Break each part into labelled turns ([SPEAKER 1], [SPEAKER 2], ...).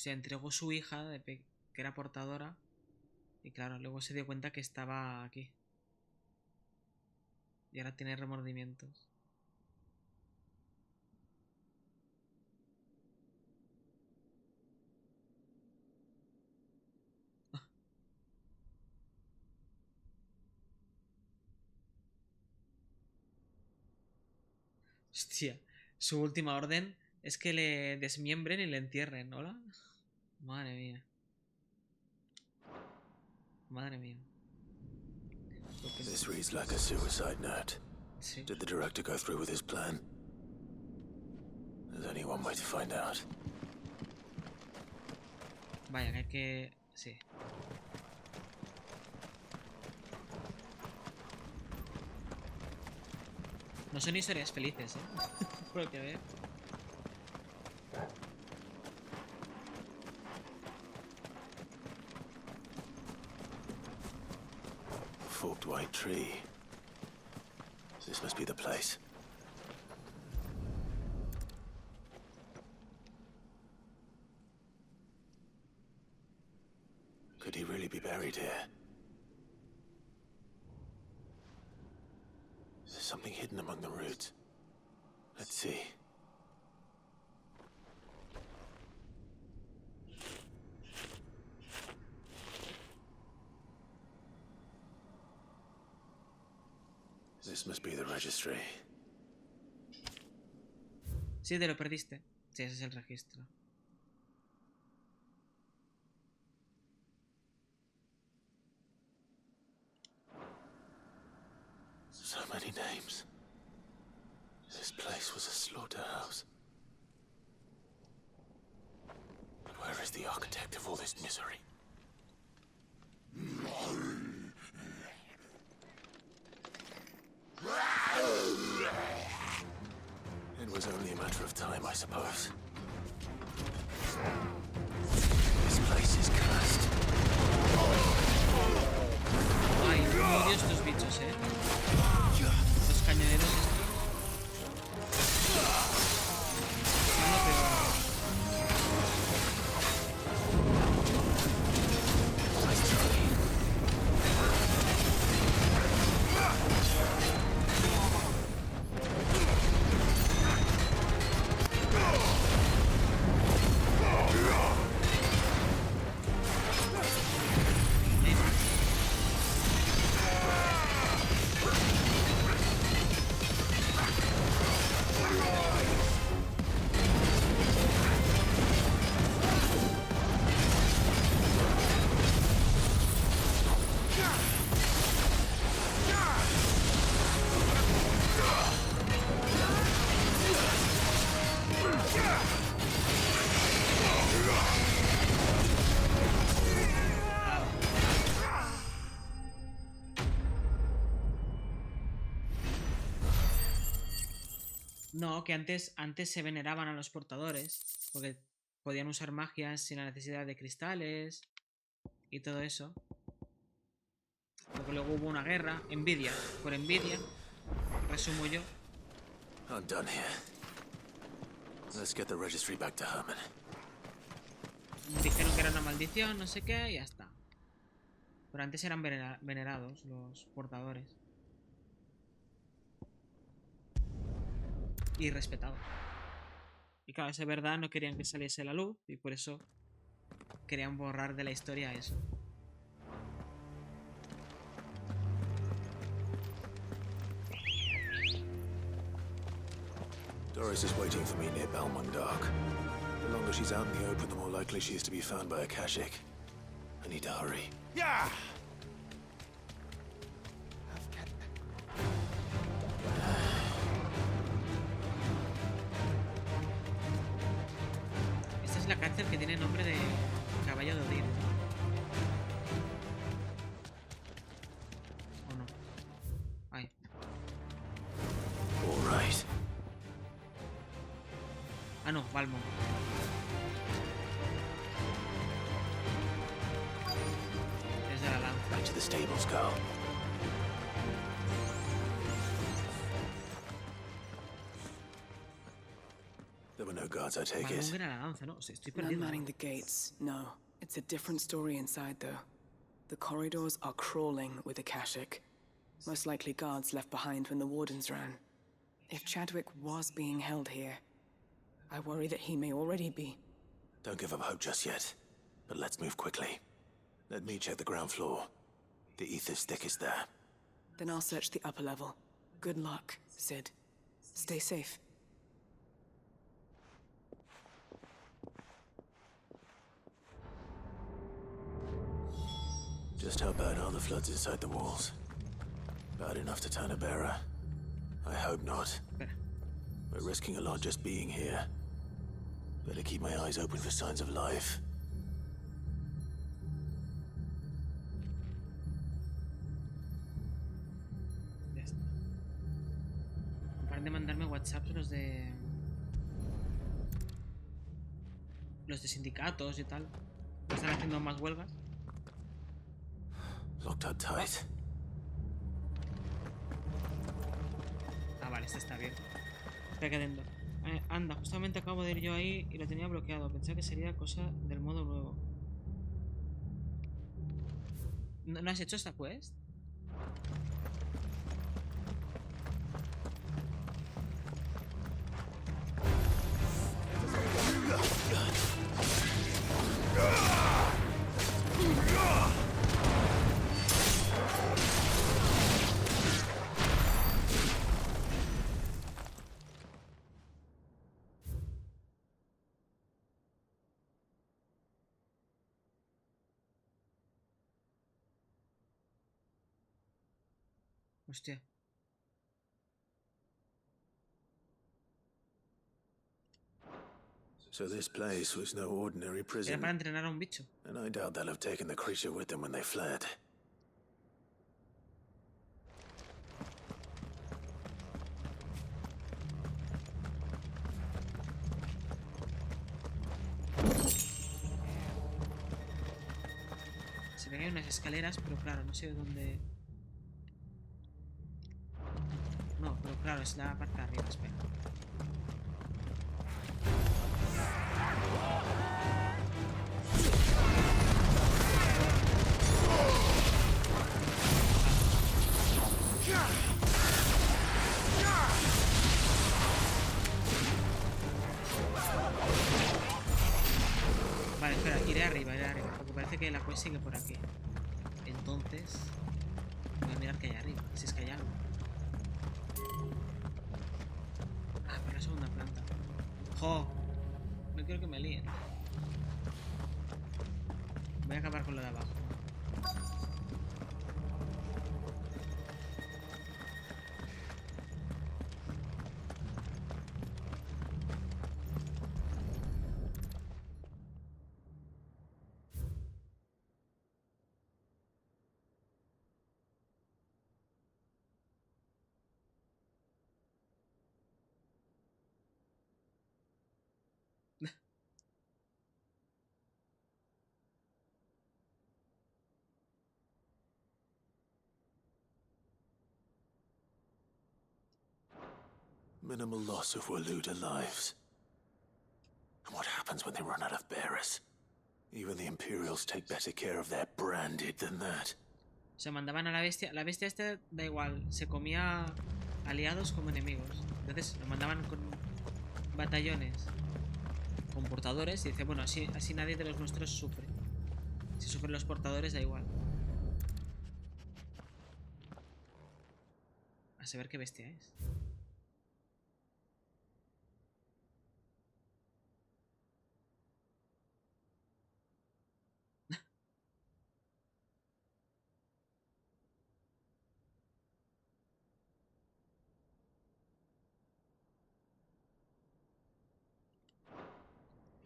[SPEAKER 1] Se entregó su hija, que era portadora. Y claro, luego se dio cuenta que estaba aquí. Y ahora tiene remordimientos. Hostia, su última orden es que le desmiembren y le entierren, ¿hola? Madre mía. Madre mía.
[SPEAKER 2] This reads like a suicide note.
[SPEAKER 1] Sí.
[SPEAKER 2] Did the director go through with his plan? There's only one way to find out.
[SPEAKER 1] Vaya, que hay que... Sí. No son historias felices, ¿eh? Por lo que veo.
[SPEAKER 2] Forked white tree. This must be the place. Could he really be buried here? There's something hidden among the roots. Let's see. This must be the registry.
[SPEAKER 1] Sí, te lo perdiste. Sí, ese es el registro.
[SPEAKER 2] So many names. This place was a slaughterhouse. But where is the architect of all this misery? It was only a matter of time, I suppose. This place is cursed.
[SPEAKER 1] Ay, odio estos bichos, Los cañoneros estos. Son lo peor. No, que antes se veneraban a los portadores, porque podían usar magias sin la necesidad de cristales y todo eso. Porque luego hubo una guerra, envidia, por envidia, resumo yo.
[SPEAKER 2] I'm done here. Let's get the registry back to Herman.
[SPEAKER 1] Dijeron que era una maldición, no sé qué, y ya está. Pero antes eran venerados los portadores. Y respetados. Y claro, es verdad, no querían que saliese la luz y por eso querían borrar de la historia eso.
[SPEAKER 2] Doris is waiting for me near Balmung Dock. The longer she's out in the open, the more likely she is to be found by a Kashik. I need to hurry.
[SPEAKER 3] Yeah!
[SPEAKER 1] Esta es la cárcel que tiene nombre de caballo de Odín. ¿O no? Ay.
[SPEAKER 2] All right.
[SPEAKER 1] Ah, no, Balmung. Desde la lanza.
[SPEAKER 2] Back to the stables, Carl. There were no guards, I take it.
[SPEAKER 1] Malunguen a la danza, ¿no? O sea, estoy
[SPEAKER 3] None
[SPEAKER 1] perdido.
[SPEAKER 3] manning the gates, no. It's a different story inside, though. The corridors are crawling with Akashic. Most likely guards left behind when the wardens ran. If Chadwick was being held here, I worry that he may already be.
[SPEAKER 2] Don't give up hope just yet. But let's move quickly. Let me check the ground floor. The ether stick is there.
[SPEAKER 3] Then I'll search the upper level. Good luck, Sid. Stay safe.
[SPEAKER 2] Just how bad are the floods inside the walls? Bad enough to turn a bearer? I hope not.
[SPEAKER 1] Espera.
[SPEAKER 2] We're risking a lot just being here. Better keep my eyes open for signs of life.
[SPEAKER 1] Ya está. Paren de mandarme WhatsApp los de... Los de sindicatos y tal. Están haciendo más huelgas.
[SPEAKER 2] Locked up tight.
[SPEAKER 1] Ah, vale, este está bien. Espera que dentro. Anda, justamente acabo de ir yo ahí y lo tenía bloqueado. Pensaba que sería cosa del modo nuevo. ¿No has hecho esta quest? Hostia.
[SPEAKER 2] So this place was no ordinary
[SPEAKER 1] Era
[SPEAKER 2] prison.
[SPEAKER 1] para entrenar a un bicho.
[SPEAKER 2] And I doubt they'll have taken the creature with them when they fled.
[SPEAKER 1] Se ve que hay unas escaleras, pero claro, no sé dónde... No, pero claro, es la parte de arriba, espera. Vale, espera, iré arriba, porque parece que la quest sigue por aquí. Entonces, voy a mirar que hay arriba, si es que hay algo. Ah, por la segunda planta. ¡Jo! No quiero que me líen. Voy a acabar con lo de abajo.
[SPEAKER 2] Minimal loss of Waluda lives. And what happens when they run out of bearers? Even the Imperials take better care of their branded than that.
[SPEAKER 1] O sea, mandaban a la bestia. La bestia esta da igual, se comía aliados como enemigos. Entonces lo mandaban con batallones, con portadores, y dice, bueno, así nadie de los nuestros sufre. Si sufren los portadores, da igual. A saber qué bestia es.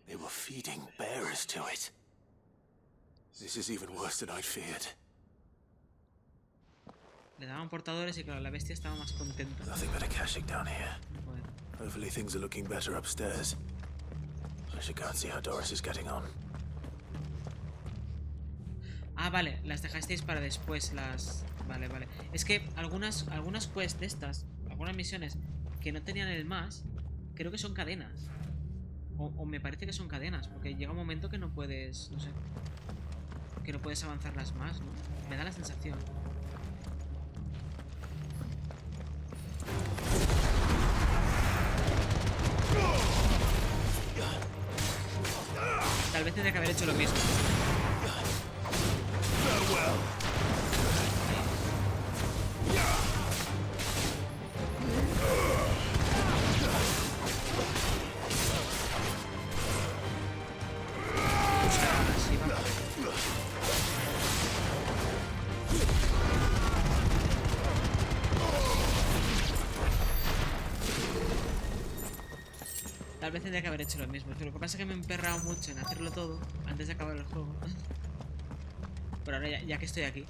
[SPEAKER 2] They were feeding bearers to it. This is even worse than I feared.
[SPEAKER 1] Le daban portadores y claro, la bestia estaba más contenta.
[SPEAKER 2] Nothing but Akashic down here.
[SPEAKER 1] Joder.
[SPEAKER 2] Hopefully things are looking better upstairs. I should go and see how Doris is getting on.
[SPEAKER 1] Ah, vale, las dejasteis para después, las... Vale, vale. Es que algunas quests de estas, algunas misiones que no tenían el más, creo que son cadenas. O me parece que son cadenas, porque llega un momento que no puedes, no sé, que no puedes avanzarlas más, ¿no? Me da la sensación. Tal vez tendría que haber hecho lo mismo. Así, vamos. Tal vez tendría que haber hecho lo mismo, pero lo que pasa es que me he emperrado mucho en hacerlo todo antes de acabar el juego. Pero ahora ya que estoy aquí,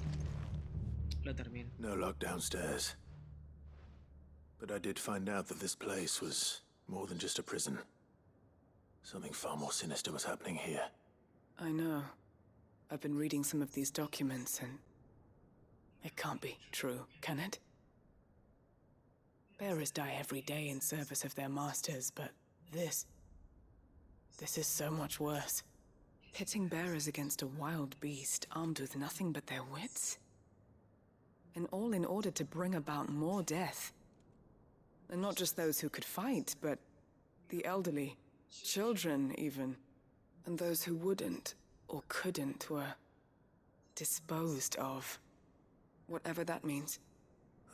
[SPEAKER 1] lo termino.
[SPEAKER 2] No lock downstairs. But I did find out that this place was more than just a prison. Something far more sinister was happening here.
[SPEAKER 3] I know. I've been reading some of these documents and... it can't be true, can it? Bearers die every day in service of their masters, but this is so much worse. Pitting bearers against a wild beast armed with nothing but their wits? And all in order to bring about more death. And not just those who could fight, but the elderly, children even. And those who wouldn't or couldn't were disposed of. Whatever that means.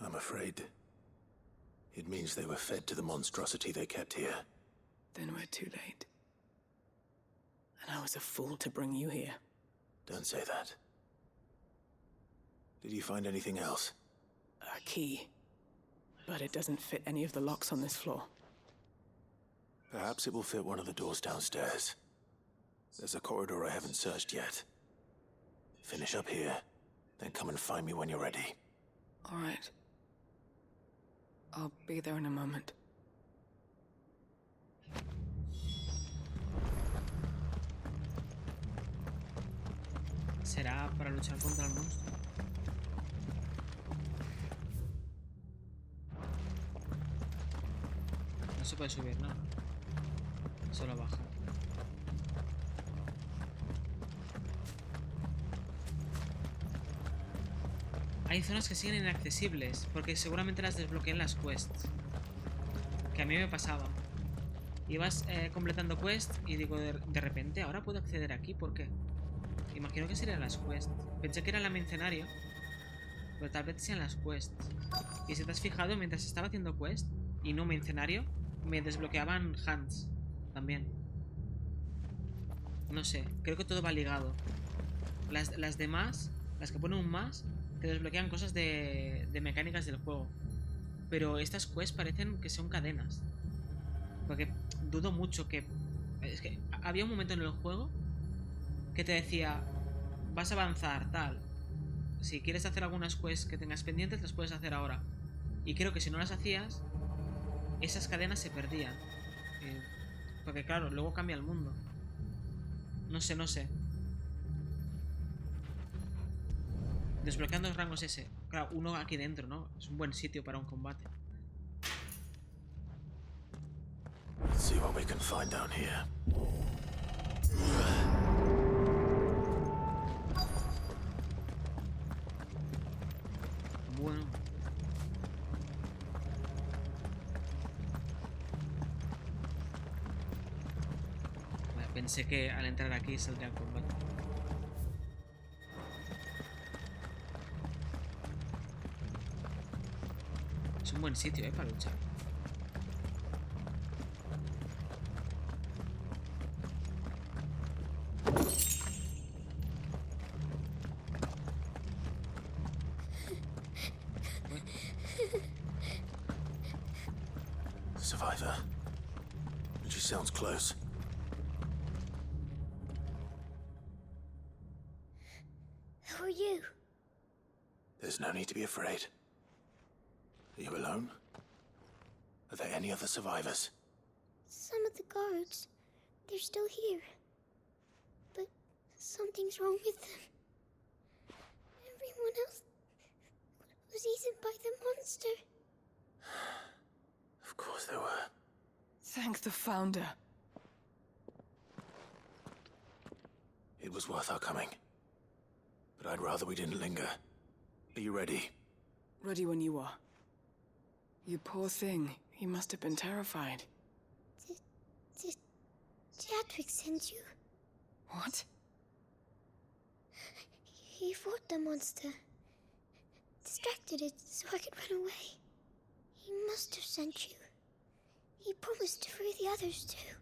[SPEAKER 2] I'm afraid it means they were fed to the monstrosity they kept here.
[SPEAKER 3] Then we're too late. And I was a fool to bring you here.
[SPEAKER 2] Don't say that. Did you find anything else?
[SPEAKER 3] A key. But it doesn't fit any of the locks on this floor.
[SPEAKER 2] Perhaps it will fit one of the doors downstairs. There's a corridor I haven't searched yet. Finish up here, then come and find me when you're ready.
[SPEAKER 3] All right. I'll be there in a moment.
[SPEAKER 1] ¿Será para luchar contra el monstruo? No se puede subir, ¿no? Solo baja. Hay zonas que siguen inaccesibles, porque seguramente las desbloqueé en las quests. Que a mí me pasaba. Ibas completando quests y digo, de repente, ahora puedo acceder aquí, ¿por qué? Imagino que serían las quests. Pensé que era la mercenario, pero tal vez sean las quests. Y si te has fijado, mientras estaba haciendo quest y no mercenario, me desbloqueaban hands también. No sé, creo que todo va ligado. Las demás, las que ponen un más, te desbloquean cosas de mecánicas del juego. Pero estas quests parecen que son cadenas. Porque dudo mucho que... Es que había un momento en el juego que te decía, vas a avanzar, tal. Si quieres hacer algunas quests que tengas pendientes, las puedes hacer ahora. Y creo que si no las hacías, esas cadenas se perdían. Porque claro, luego cambia el mundo. No sé, no sé. Desbloqueando los rangos ese. Claro, uno aquí dentro, ¿no? Es un buen sitio para un combate.
[SPEAKER 2] Let's see what we can find down here.
[SPEAKER 1] Bueno. Vale, pensé que al entrar aquí saldría el combate. Es un buen sitio, para luchar.
[SPEAKER 2] Survivor. She sounds close.
[SPEAKER 4] Who are you?
[SPEAKER 2] There's no need to be afraid. Are you alone? Are there any other survivors?
[SPEAKER 4] Some of the guards. They're still here. But something's wrong with them. Everyone else was eaten by the monster.
[SPEAKER 2] Of course there were.
[SPEAKER 3] Thank the Founder.
[SPEAKER 2] was worth our coming. But I'd rather we didn't linger. Are you ready?
[SPEAKER 3] Ready when you are. You poor thing. He must have been terrified.
[SPEAKER 4] Did Chadwick send you?
[SPEAKER 3] What?
[SPEAKER 4] He fought the monster. Distracted it so I could run away. He must have sent you. He promised to free the others too.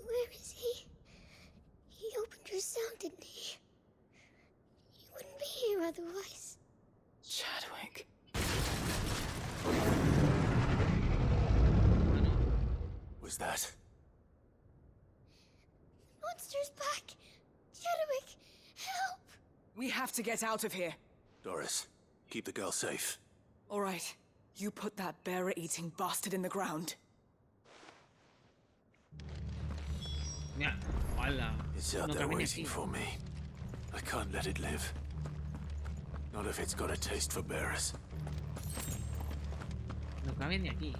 [SPEAKER 4] Where is he? He opened your cell, didn't he? He wouldn't be here otherwise.
[SPEAKER 3] Chadwick.
[SPEAKER 2] Was that?
[SPEAKER 4] Monster's back! Chadwick, help!
[SPEAKER 3] We have to get out of here.
[SPEAKER 2] Doris, keep the girl safe.
[SPEAKER 3] All right. You put that bearer-eating bastard in the ground.
[SPEAKER 1] Mira, hola.
[SPEAKER 2] It's out
[SPEAKER 1] No
[SPEAKER 2] there
[SPEAKER 1] camines
[SPEAKER 2] waiting
[SPEAKER 1] así.
[SPEAKER 2] for me. I can't let it live. Not if it's got a taste for bearers.
[SPEAKER 1] No cabe ni aquí.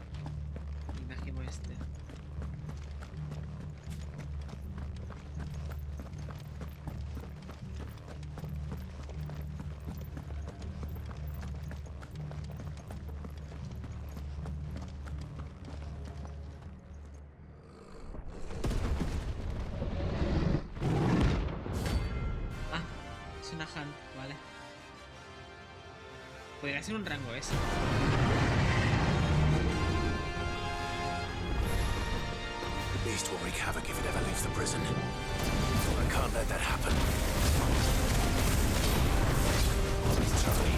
[SPEAKER 1] Imagino este. Ah, es una hunt, vale. Podría ser un rango ese.
[SPEAKER 2] The beast will wreak havoc if it ever leaves the prison. I can't let that happen. It's Charlie.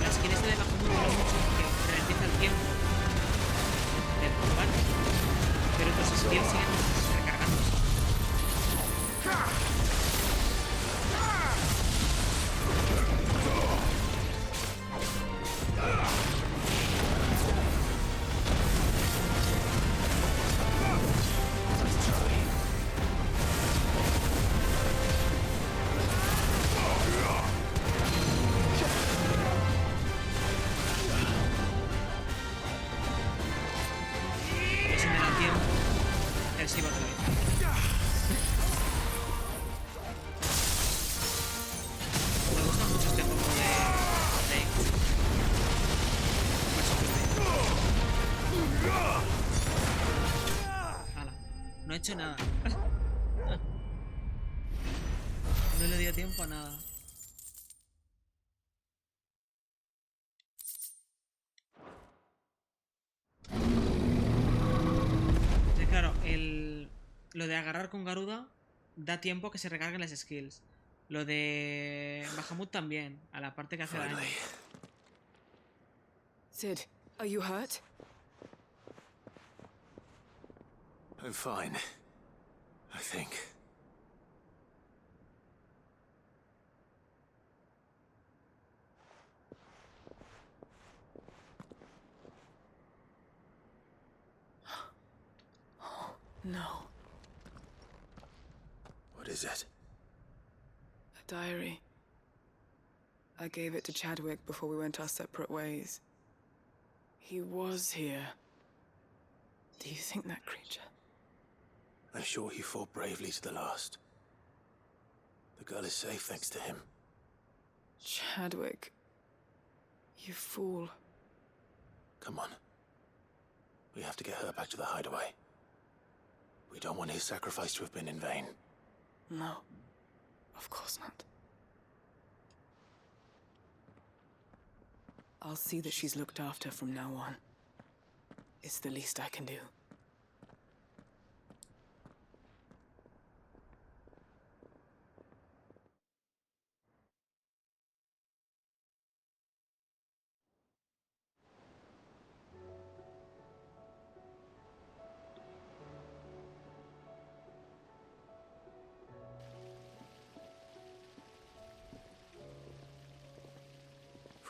[SPEAKER 1] La skin este de bajo muy mola mucho porque ralentiza el tiempo del combate, pero otros skills siguen recargándose. Y si me da tiempo, él se iba otra vez. Me gusta mucho este juego de Ala, no he hecho nada. No le dio tiempo a nada. Sí, claro, lo de agarrar con Garuda da tiempo que se recarguen las skills. Lo de Bahamut también, a la parte que hace daño.
[SPEAKER 2] Finally.
[SPEAKER 3] Sid, are you hurt?
[SPEAKER 2] I'm fine. I think.
[SPEAKER 3] No.
[SPEAKER 2] What is it?
[SPEAKER 3] A diary. I gave it to Chadwick before we went our separate ways. He was here. Do you think that creature?
[SPEAKER 2] I'm sure he fought bravely to the last. The girl is safe thanks to him.
[SPEAKER 3] Chadwick. You fool.
[SPEAKER 2] Come on. We have to get her back to the hideaway. We don't want his sacrifice to have been in vain.
[SPEAKER 3] No. Of course not. I'll see that she's looked after from now on. It's the least I can do.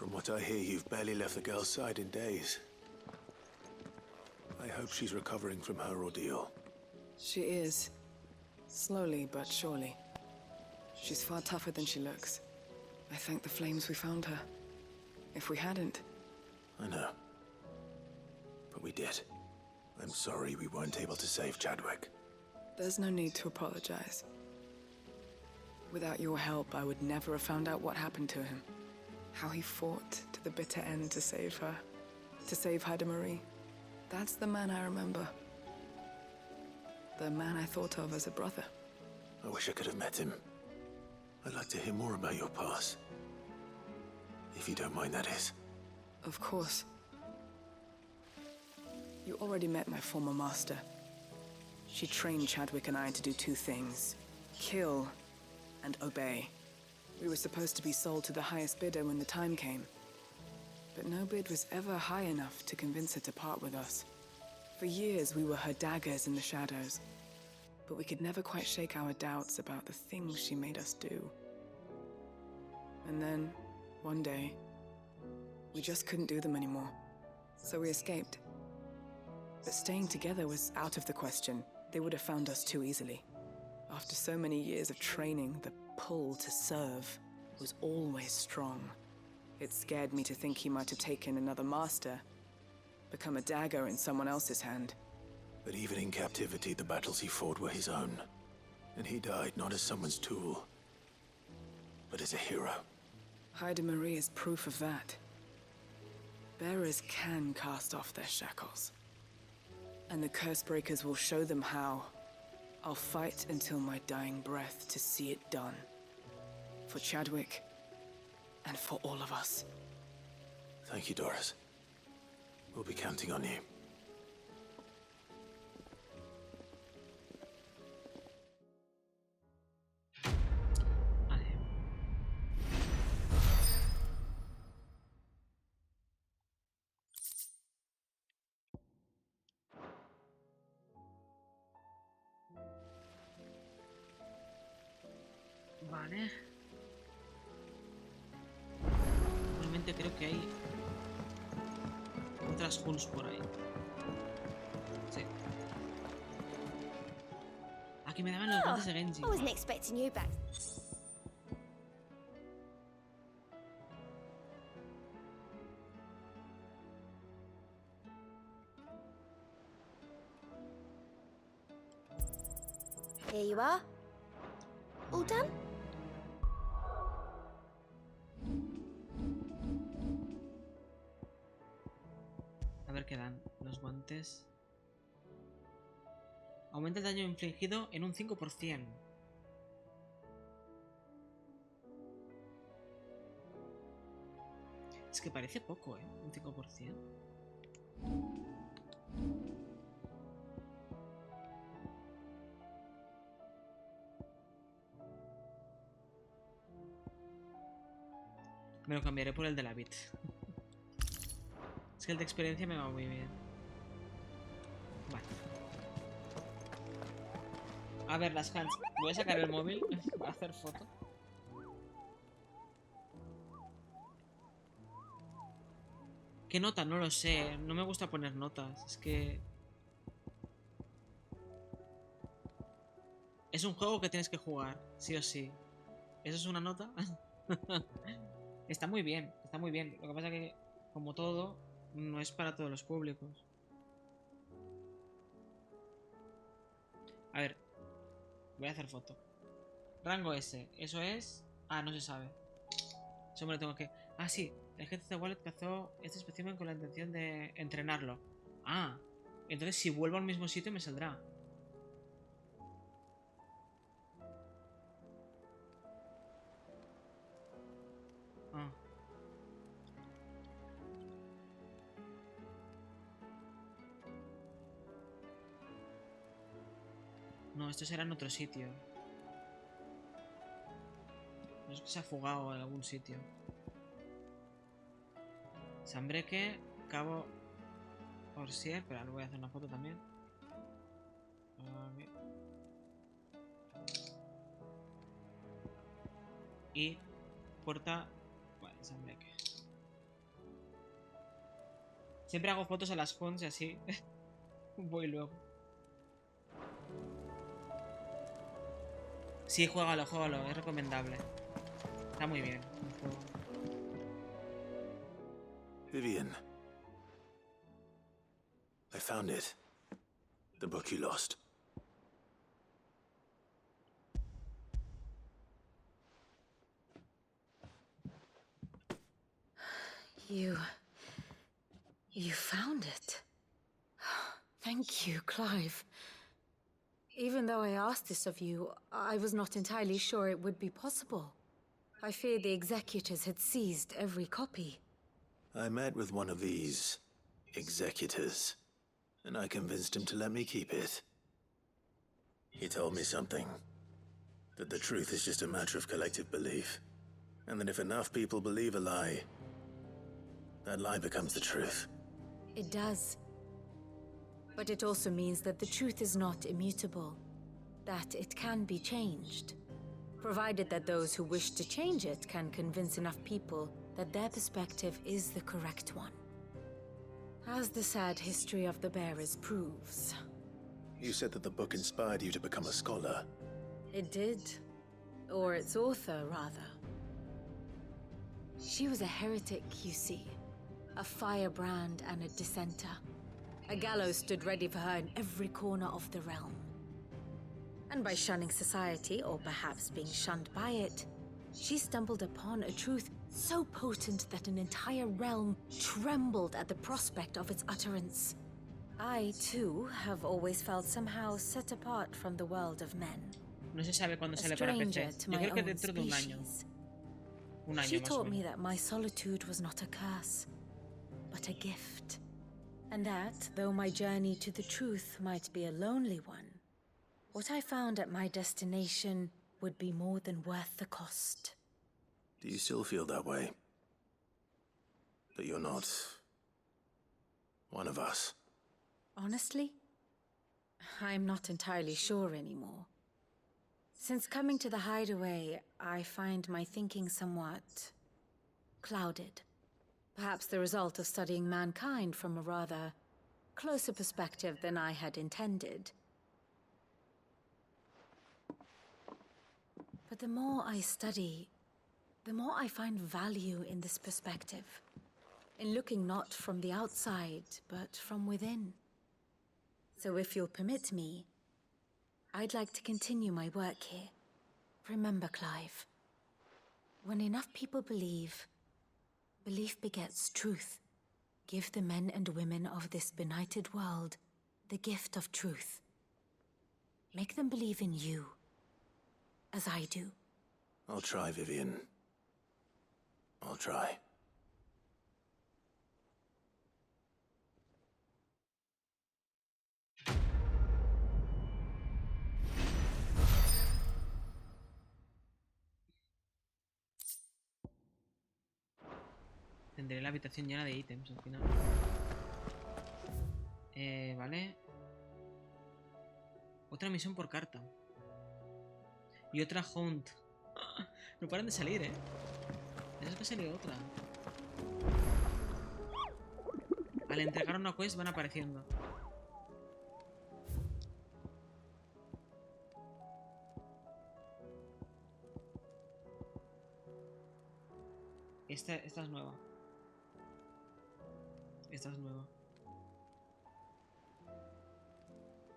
[SPEAKER 2] From what I hear, you've barely left the girl's side in days. I hope she's recovering from her ordeal.
[SPEAKER 3] She is. Slowly but surely. She's far tougher than she looks. I thank the flames we found her. If we hadn't...
[SPEAKER 2] I know. But we did. I'm sorry we weren't able to save Chadwick.
[SPEAKER 3] There's no need to apologize. Without your help, I would never have found out what happened to him. How he fought to the bitter end to save her. To save Haida Marie. That's the man I remember. The man I thought of as a brother.
[SPEAKER 2] I wish I could have met him. I'd like to hear more about your past. If you don't mind, that is.
[SPEAKER 3] Of course. You already met my former master. She trained Chadwick and I to do two things. Kill and obey. We were supposed to be sold to the highest bidder when the time came. But no bid was ever high enough to convince her to part with us. For years, we were her daggers in the shadows. But we could never quite shake our doubts about the things she made us do. And then, one day, we just couldn't do them anymore. So we escaped. But staying together was out of the question. They would have found us too easily. After so many years of training, the pull to serve was always strong. It scared me to think he might have taken another master, become a dagger in someone else's hand.
[SPEAKER 2] But even in captivity, the battles he fought were his own. And he died not as someone's tool, but as a hero.
[SPEAKER 3] Haida Marie is proof of that. Bearers can cast off their shackles. And the Cursebreakers will show them how. I'll fight until my dying breath to see it done. For Chadwick, and for all of us.
[SPEAKER 2] Thank you, Doris. We'll be counting on you.
[SPEAKER 1] Vale. Vale. Realmente creo que hay otras Huns por ahí. Sí. Aquí me daban los guantes de Genji.
[SPEAKER 4] I wasn't expecting you back. Here you are. All done?
[SPEAKER 1] A ver qué dan los guantes. Aumenta el daño infligido en un 5%. Es que parece poco, ¿eh? Un 5%. Me lo cambiaré por el de la bit. Es que el de experiencia me va muy bien. Vale. A ver, las hands. Voy a sacar el móvil para hacer foto. ¿Qué nota? No lo sé. No me gusta poner notas. Es que... Es un juego que tienes que jugar, sí o sí. ¿Eso es una nota? Está muy bien, está muy bien. Lo que pasa que, como todo, no es para todos los públicos. A ver, voy a hacer foto. Rango S, eso es... Ah, no se sabe. Eso me lo tengo que... Ah, sí, el ejército de Wallet cazó este espécimen con la intención de entrenarlo. Ah, entonces si vuelvo al mismo sitio me saldrá. Ah. No, esto será en otro sitio. No es que se ha fugado en algún sitio. Sambreque, Cabo Orsier. Espera, le voy a hacer una foto también. Y Puerta... Vale, Sambreque. Siempre hago fotos a las fonts y así voy luego. Sí, juégalo, juégalo, es recomendable. Está muy bien el juego.
[SPEAKER 2] Vivian. I found it. The book you lost.
[SPEAKER 5] You found it. Thank you, Clive. Even though I asked this of you, I was not entirely sure it would be possible. I feared the executors had seized every copy.
[SPEAKER 2] I met with one of these executors, and I convinced him to let me keep it. He told me something. That the truth is just a matter of collective belief. And that if enough people believe a lie, that lie becomes the truth.
[SPEAKER 5] It does. But it also means that the truth is not immutable. That it can be changed. Provided that those who wish to change it can convince enough people that their perspective is the correct one. As the sad history of the bearers proves.
[SPEAKER 2] You said that the book inspired you to become a scholar.
[SPEAKER 5] It did. Or its author, rather. She was a heretic, you see. A firebrand and a dissenter. A gallows stood ready for her in every corner of the realm. And by shunning society, or perhaps being shunned by it, she stumbled upon a truth so potent that an entire realm trembled at the prospect of its utterance. I, too, have always felt somehow set apart from the world of men.
[SPEAKER 1] No se sabe cuándo
[SPEAKER 5] A
[SPEAKER 1] sale para
[SPEAKER 5] stranger
[SPEAKER 1] PC.
[SPEAKER 5] to
[SPEAKER 1] Yo
[SPEAKER 5] my
[SPEAKER 1] creo que
[SPEAKER 5] own
[SPEAKER 1] dentro de un año.
[SPEAKER 5] species.
[SPEAKER 1] Un año
[SPEAKER 5] She
[SPEAKER 1] más o
[SPEAKER 5] taught me
[SPEAKER 1] menos.
[SPEAKER 5] that my solitude was not a curse, but a gift. And that, though my journey to the truth might be a lonely one, what I found at my destination would be more than worth the cost.
[SPEAKER 2] Do you still feel that way? That you're not one of us?
[SPEAKER 5] Honestly, I'm not entirely sure anymore. Since coming to the hideaway, I find my thinking somewhat clouded. Perhaps the result of studying mankind from a rather closer perspective than I had intended. But the more I study, the more I find value in this perspective. In looking not from the outside, but from within. So if you'll permit me, I'd like to continue my work here. Remember, Clive, when enough people believe, belief begets truth. Give the men and women of this benighted world the gift of truth. Make them believe in you, as I do.
[SPEAKER 2] I'll try, Vivian. I'll try.
[SPEAKER 1] Tendré la habitación llena de ítems al final. Vale. Otra misión por carta. Y otra hunt. No paran de salir, ¿eh? Es que ha salido otra. Al entregar una quest van apareciendo. Esta es nueva. Esta es nueva.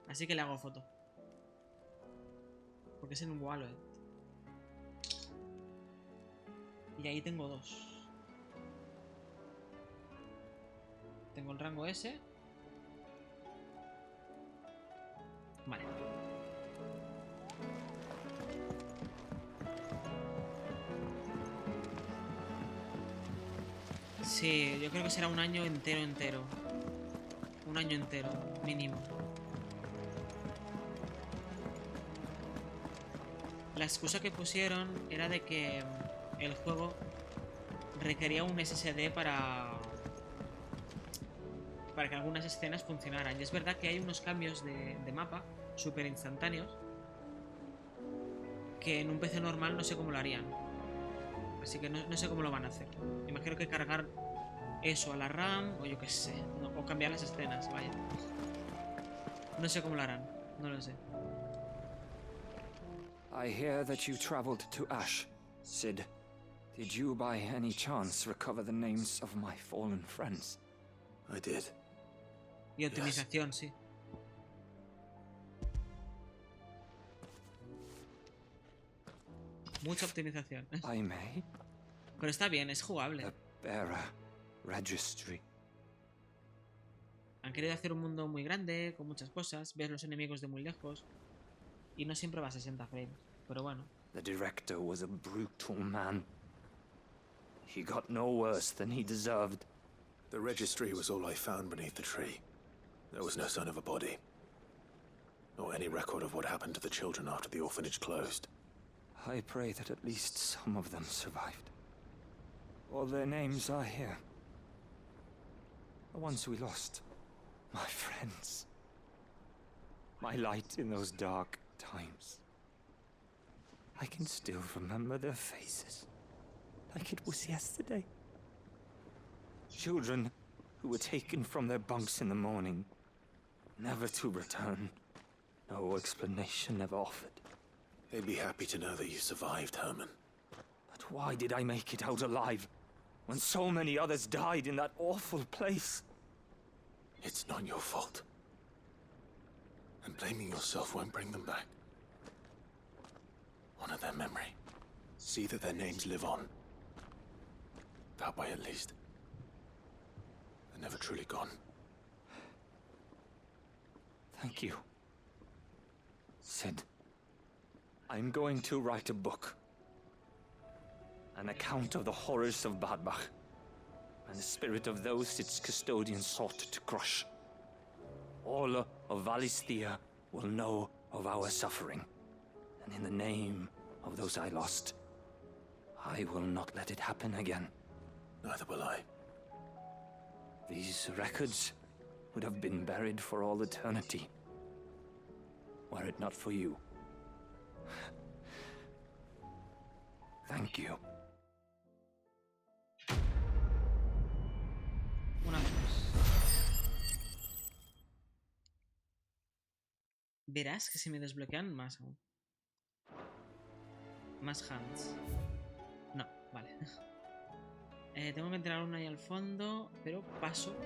[SPEAKER 1] Así que le hago foto. Porque es en un wallet. Y ahí tengo dos. Tengo el rango S. Vale. Sí, yo creo que será un año entero. Un año entero, mínimo. La excusa que pusieron era de que el juego requería un SSD para que algunas escenas funcionaran. Y es verdad que hay unos cambios de mapa súper instantáneos que en un PC normal no sé cómo lo harían. Así que no sé cómo lo van a hacer. Imagino que cargar eso a la RAM, o yo qué sé. No, o cambiar las escenas, vaya. No sé cómo lo harán, no lo sé.
[SPEAKER 6] I hear that you traveled to Ash, Sid. Did you by any chance recover the names of my fallen friends?
[SPEAKER 2] I did.
[SPEAKER 1] Y optimización, sí. Mucha optimización.
[SPEAKER 6] I may.
[SPEAKER 1] Pero está bien, es jugable.
[SPEAKER 6] The bearer registry.
[SPEAKER 1] Han querido hacer un mundo muy grande, con muchas cosas, ves los enemigos de muy lejos. Y no siempre va a 60 frames, pero bueno.
[SPEAKER 6] The director was a brutal man. He got no worse than he deserved.
[SPEAKER 2] The registry was all I found beneath the tree. There was no sign of a body. Or any record of what happened to the children after the orphanage closed.
[SPEAKER 6] I pray that at least some of them survived. All their names are here. The ones we lost. My friends. My light in those dark times. I can still remember their faces. Like it was yesterday. Children who were taken from their bunks in the morning, never to return. No explanation ever offered.
[SPEAKER 2] They'd be happy to know that you survived, Herman.
[SPEAKER 6] But why did I make it out alive, when so many others died in that awful place?
[SPEAKER 2] It's not your fault. And blaming yourself won't bring them back. Honor their memory. See that their names live on. That way, at least. They're never truly gone.
[SPEAKER 6] Thank you. Sid, I'm going to write a book. An account of the horrors of Badbach, and the spirit of those its custodians sought to crush. All of Valisthea will know of our suffering, and in the name of those I lost, I will not let it happen again.
[SPEAKER 2] Neither will I.
[SPEAKER 6] These records would have been buried for all eternity, were it not for you. Thank you.
[SPEAKER 1] Una vez. Verás que se me desbloquean más aún. Más hands. No, vale. Tengo que entrar una ahí al fondo, pero paso.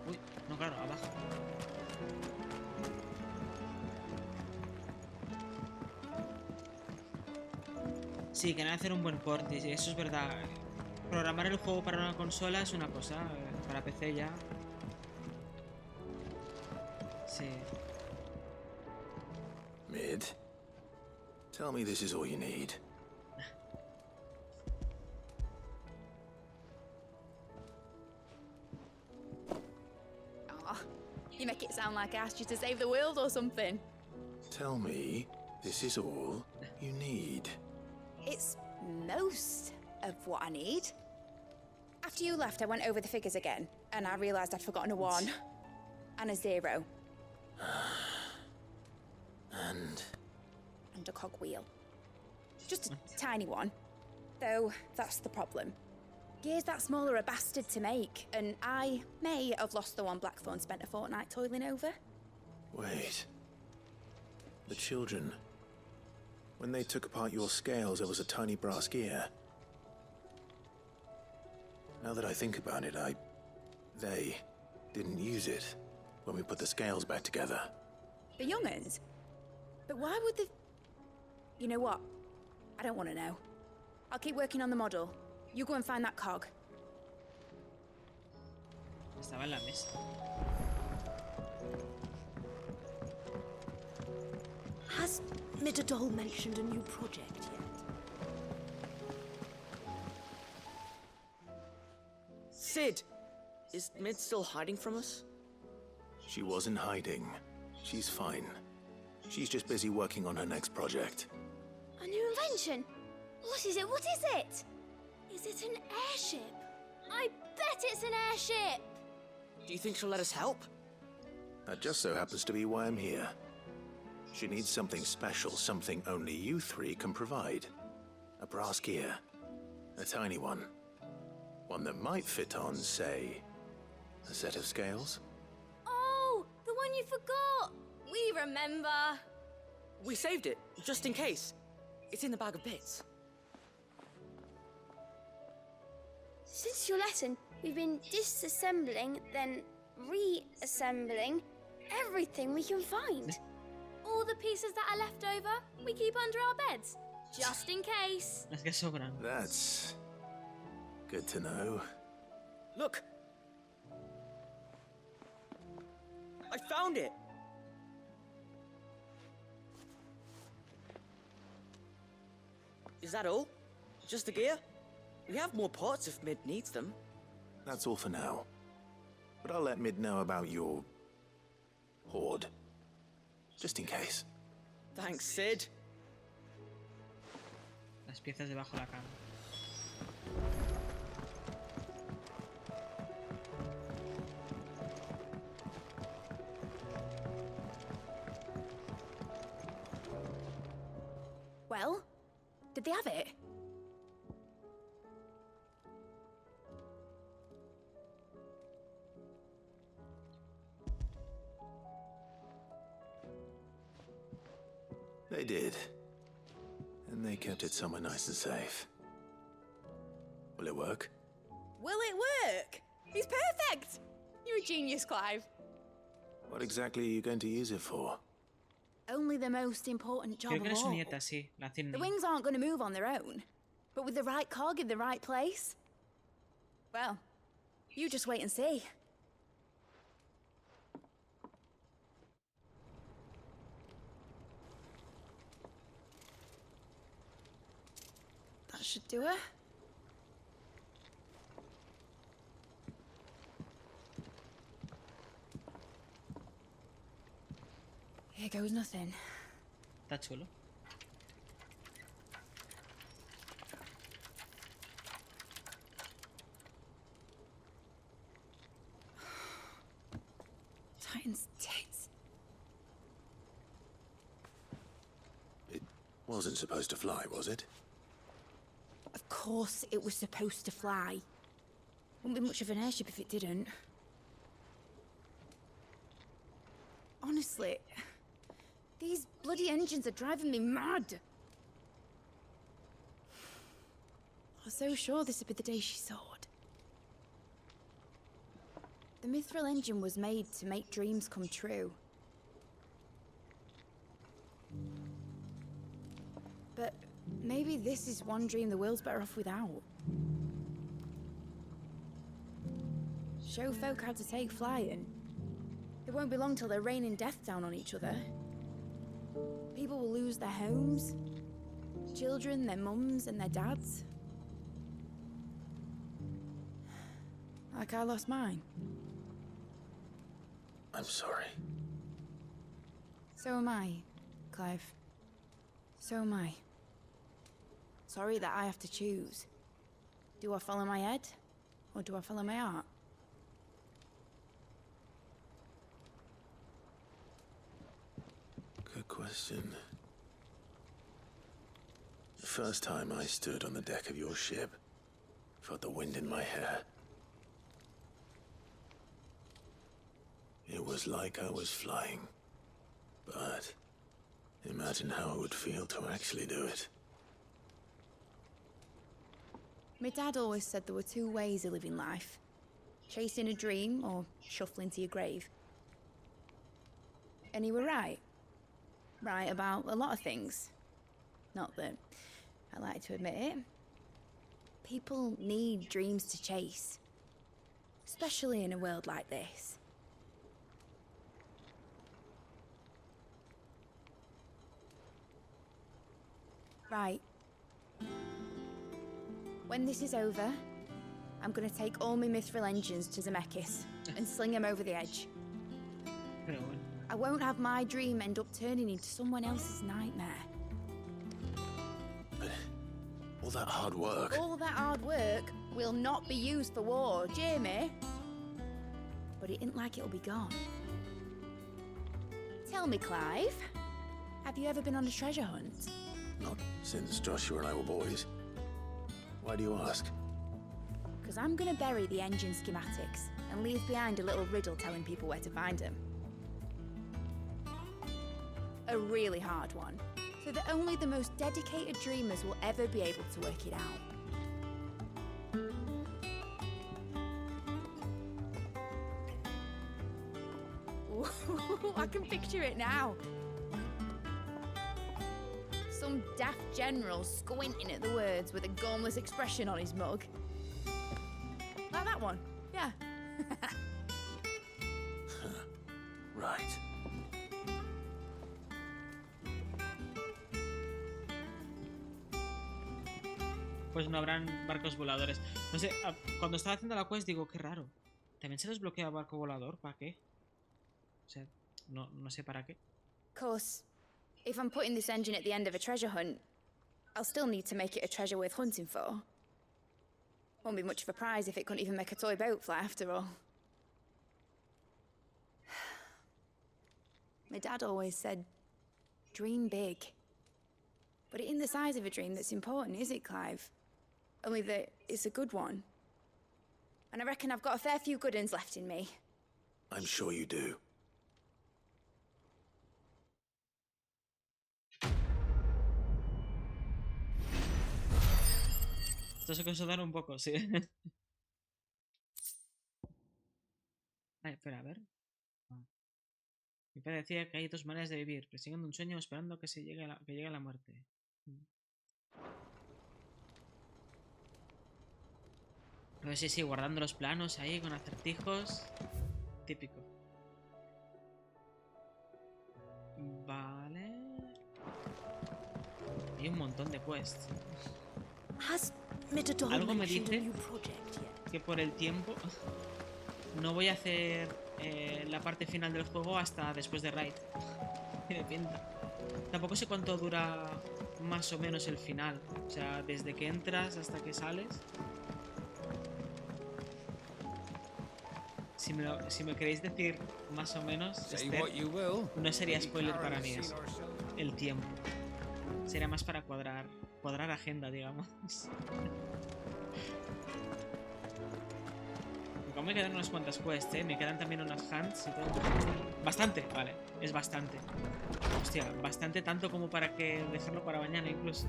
[SPEAKER 1] Uy, no, claro, abajo. Sí, que van a hacer un buen port, y eso es verdad. Programar el juego para una consola es una cosa, para PC ya. Sí.
[SPEAKER 2] Mid, tell me this is all you need.
[SPEAKER 7] You make it sound like I asked you to save the world or something.
[SPEAKER 2] Tell me this is all you need.
[SPEAKER 7] It's most of what I need. After you left, I went over the figures again, and I realised I'd forgotten a 1 and a 0. And a cogwheel. Just a tiny one. Though, that's the problem. Gears that small are a bastard to make, and I may have lost the one Blackthorn spent a fortnight toiling over.
[SPEAKER 2] Wait. The children. When they took apart your scales, there was a tiny brass gear. Now that I think about it, they didn't use it when we put the scales back together.
[SPEAKER 7] The young'uns? But why would they... You know what? I don't want to know. I'll keep working on the model. You go and find that cog.
[SPEAKER 1] Estaba en la mesa.
[SPEAKER 8] Has Midadol mentioned a new project yet?
[SPEAKER 9] Sid! Is Mid still hiding from us?
[SPEAKER 2] She wasn't hiding. She's fine. She's just busy working on her next project.
[SPEAKER 4] A new invention? What is it? What is it? Is it an airship? I bet it's an airship!
[SPEAKER 9] Do you think she'll let us help?
[SPEAKER 2] That just so happens to be why I'm here. She needs something special, something only you three can provide. A brass gear. A tiny one. One that might fit on, say, A set of scales?
[SPEAKER 8] Oh, the one you forgot! We remember!
[SPEAKER 9] We saved it, just in case. It's in the bag of bits.
[SPEAKER 4] Since your lesson, we've been disassembling, then reassembling everything we can find.
[SPEAKER 8] All the pieces that are left over, we keep under our beds, just in case.
[SPEAKER 1] Las que sobran.
[SPEAKER 2] That's good to know.
[SPEAKER 9] Look! I found it! Is that all? Just the gear? We have more parts if Mid needs them.
[SPEAKER 2] That's all for now. But I'll let Mid know about your hoard. Just in case.
[SPEAKER 9] Thanks, Sid.
[SPEAKER 1] Las piezas debajo de la cama.
[SPEAKER 7] Well, did they have it?
[SPEAKER 2] They did. And they kept it somewhere nice and safe. Will it work?
[SPEAKER 7] Will it work? It's perfect! You're a genius, Clive.
[SPEAKER 2] What exactly are you going to use it for?
[SPEAKER 7] Only the most important job
[SPEAKER 1] Creo que
[SPEAKER 7] of
[SPEAKER 1] era su
[SPEAKER 7] all.
[SPEAKER 1] nieta, sí. La Cindy.
[SPEAKER 7] The wings aren't going to move on their own. But with the right cog in the right place... Well, you just wait and see. That should do it. Here goes nothing.
[SPEAKER 1] Está chulo.
[SPEAKER 7] Titan's tits.
[SPEAKER 2] It wasn't supposed to fly, was it?
[SPEAKER 7] Of course it was supposed to fly. Wouldn't be much of an airship if it didn't. Honestly, these bloody engines are driving me mad. I was so sure this would be the day she soared. The mithril engine was made to make dreams come true. But maybe this is one dream the world's better off without. Show folk how to take flying. It won't be long till they're raining death down on each other. People will lose their homes, children, their mums and their dads. Like I lost mine.
[SPEAKER 2] I'm sorry.
[SPEAKER 7] So am I, Clive. So am I. Sorry that I have to choose. Do I follow my head, or do I follow my heart?
[SPEAKER 2] Good question. The first time I stood on the deck of your ship, felt the wind in my hair. It was like I was flying. But imagine how it would feel to actually do it.
[SPEAKER 7] My dad always said there were two ways of living life. Chasing a dream or shuffling to your grave. And he were right. Right about a lot of things. Not that I like to admit it. People need dreams to chase. Especially in a world like this. Right. When this is over, I'm gonna take all my mithril engines to Zemeckis and sling them over the edge.
[SPEAKER 1] Pero bueno.
[SPEAKER 7] I won't have my dream end up turning into someone else's nightmare.
[SPEAKER 2] But all that hard work.
[SPEAKER 7] All that hard work will not be used for war, Jamie. But it isn't like it'll be gone. Tell me, Clive, have you ever been on a treasure hunt?
[SPEAKER 2] Not since Joshua and I were boys. Why do you ask?
[SPEAKER 7] Because I'm gonna bury the engine schematics and leaves behind a little riddle telling people where to find them. A really hard one, so that only the most dedicated dreamers will ever be able to work it out. Ooh, I can picture it now. Some daft general squinting at the words with a gormless expression on his mug. Like that one, yeah.
[SPEAKER 2] Right.
[SPEAKER 1] Pues no habrán barcos voladores. No sé, cuando estaba haciendo la quest digo, qué raro. ¿También se desbloquea barco volador? ¿Para qué? O sea, no sé para qué.
[SPEAKER 7] Of course, if I'm putting this engine at the end of a treasure hunt, I'll still need to make it a treasure worth hunting for. Won't be much of a prize if it couldn't even make a toy boat fly after all. My dad always said, dream big. But it ain't the size of a dream that's important, is it, Clive? Only that it's a good one. And I reckon I've got a fair few good uns left in me.
[SPEAKER 2] I'm sure you do.
[SPEAKER 1] Esto se consolar un poco, sí. Ay, espera, a ver. Mi padre decía que hay dos maneras de vivir, persiguiendo un sueño o esperando que llegue la muerte. A ver, sí, guardando los planos ahí con acertijos. Típico. Vale. Hay un montón de quests. Algo me dice que por el tiempo no voy a hacer la parte final del juego hasta después de Raid. Tiene pinta. Tampoco sé cuánto dura más o menos el final. O sea, desde que entras hasta que sales. Si me queréis decir más o menos, no sería spoiler para mí eso. El tiempo. Sería más para cuadrar agenda, digamos. Aún me quedan unas cuantas quests, Me quedan también unas hunts y todo. Bastante, vale. Es bastante. Hostia, bastante tanto como para que dejarlo para mañana incluso.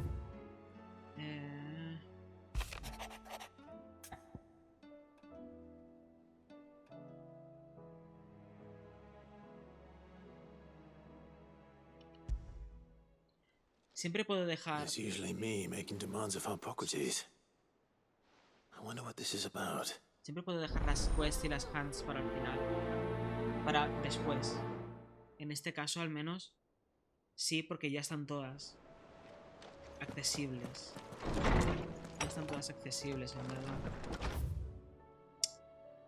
[SPEAKER 1] Siempre puedo dejar...
[SPEAKER 2] It's usually me making demands of Hippocrates. I wonder what this is about.
[SPEAKER 1] Siempre puedo dejar las quests y las hunts para el final. Para después. En este caso, al menos, sí, porque ya están todas accesibles. Ya están todas accesibles, en verdad.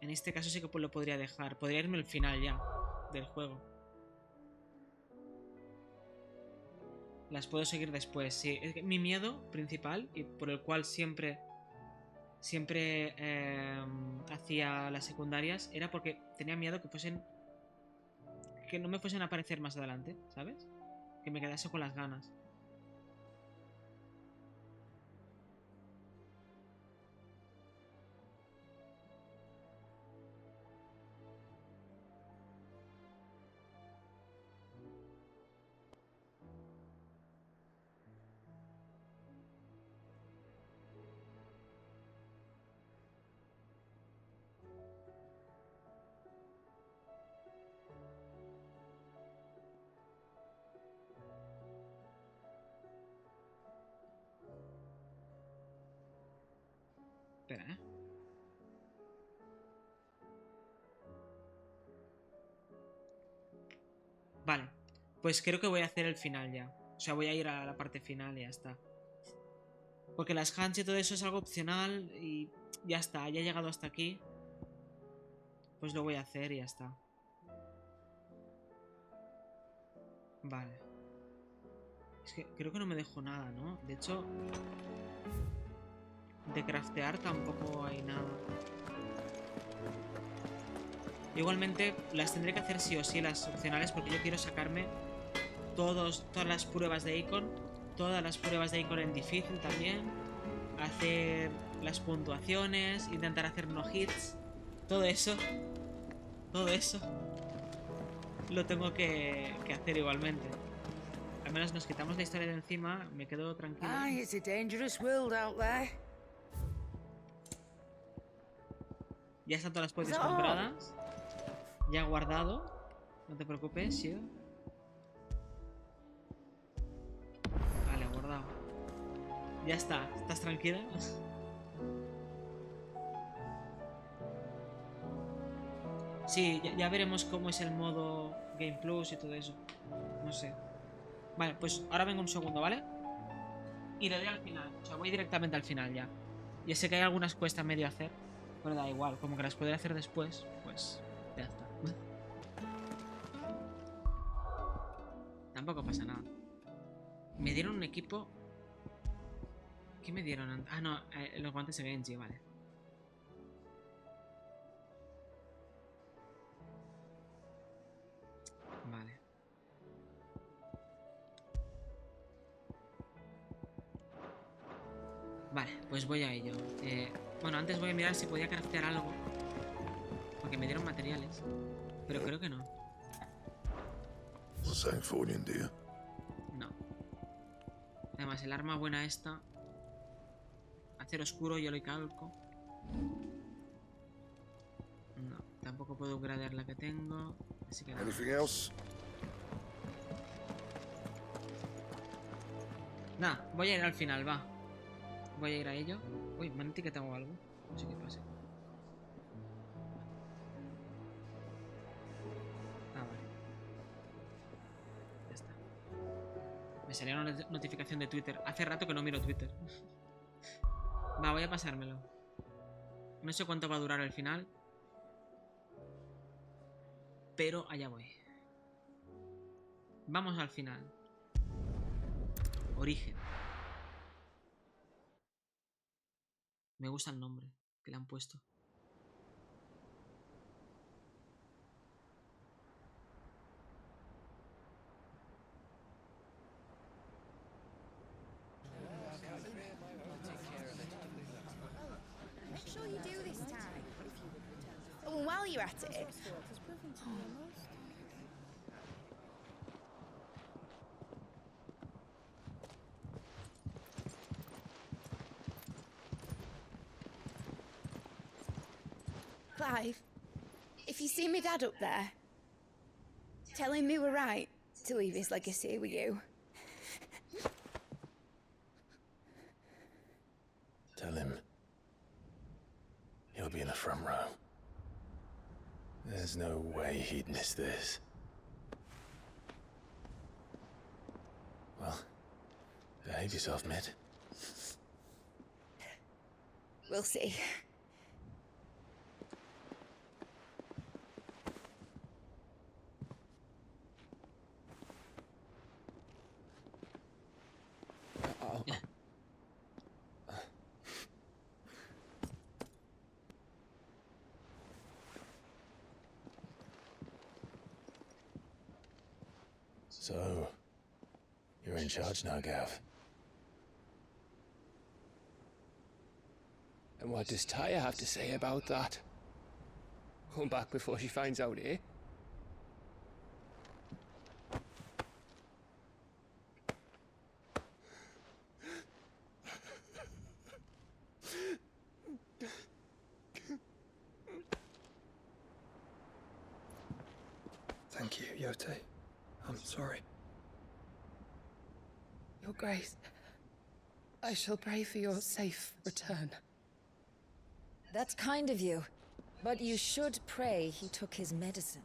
[SPEAKER 1] En este caso sí que lo podría dejar. Podría irme al final ya del juego. Las puedo seguir después, sí. Mi miedo principal, y por el cual siempre hacía las secundarias, era porque tenía miedo que no me fuesen a aparecer más adelante, ¿sabes? Que me quedase con las ganas. Espera, Vale, pues creo que voy a hacer el final ya. O sea, voy a ir a la parte final y ya está. Porque las hunts y todo eso es algo opcional y ya está, ya he llegado hasta aquí. Pues lo voy a hacer y ya está. Vale. Es que creo que no me dejo nada, ¿no? De hecho, de craftear tampoco hay nada. Igualmente las tendré que hacer sí o sí, las opcionales, porque yo quiero sacarme todas las pruebas de Icon, todas las pruebas de Icon en difícil también, hacer las puntuaciones, intentar hacer no hits, Todo eso, todo eso, lo tengo que hacer igualmente. Al menos nos quitamos la historia de encima, me quedo tranquilo.
[SPEAKER 10] Aye, it's a dangerous world out there.
[SPEAKER 1] Ya están todas las potis compradas. Ya guardado. No te preocupes, sí. Vale, guardado. Ya está. ¿Estás tranquila? Sí, ya veremos cómo es el modo Game Plus y todo eso. No sé. Vale, pues ahora vengo un segundo, ¿vale? Y le doy al final. O sea, voy directamente al final ya. Ya sé que hay algunas cuestas medio a hacer. Pero da igual, como que las podré hacer después. Pues ya está. Tampoco pasa nada. Me dieron un equipo. ¿Qué me dieron? Ah, no, los guantes de Genji, vale. Vale. Vale, pues voy a ello. Bueno, antes voy a mirar si podía craftear algo. Porque me dieron materiales. Pero creo que no. No. Además, el arma buena esta. Acero oscuro, yo le calco. No, tampoco puedo upgradear la que tengo. Así que nada. Nada, voy a ir al final, va. Voy a ir a ello. Uy, me han etiquetado algo. No sé qué pasa. Ah, vale. Ya está. Me salía una notificación de Twitter. Hace rato que no miro Twitter. Va, voy a pasármelo. No sé cuánto va a durar el final. Pero allá voy. Vamos al final. Origen. Me gusta el nombre que le han puesto.
[SPEAKER 7] Make sure you do this time. Oh, and while you're at it. Clive, if you see me dad up there, tell him we were right to leave his legacy with you.
[SPEAKER 2] Tell him he'll be in the front row. There's no way he'd miss this. Well, behave yourself, Mid.
[SPEAKER 7] We'll see.
[SPEAKER 2] So, you're in charge now, Gav.
[SPEAKER 11] And what does Taya have to say about that? Come back before she finds out, eh?
[SPEAKER 12] Thank you, Yote. I'm sorry.
[SPEAKER 3] Your Grace, I shall pray for your safe return.
[SPEAKER 13] That's kind of you. But you should pray he took his medicine.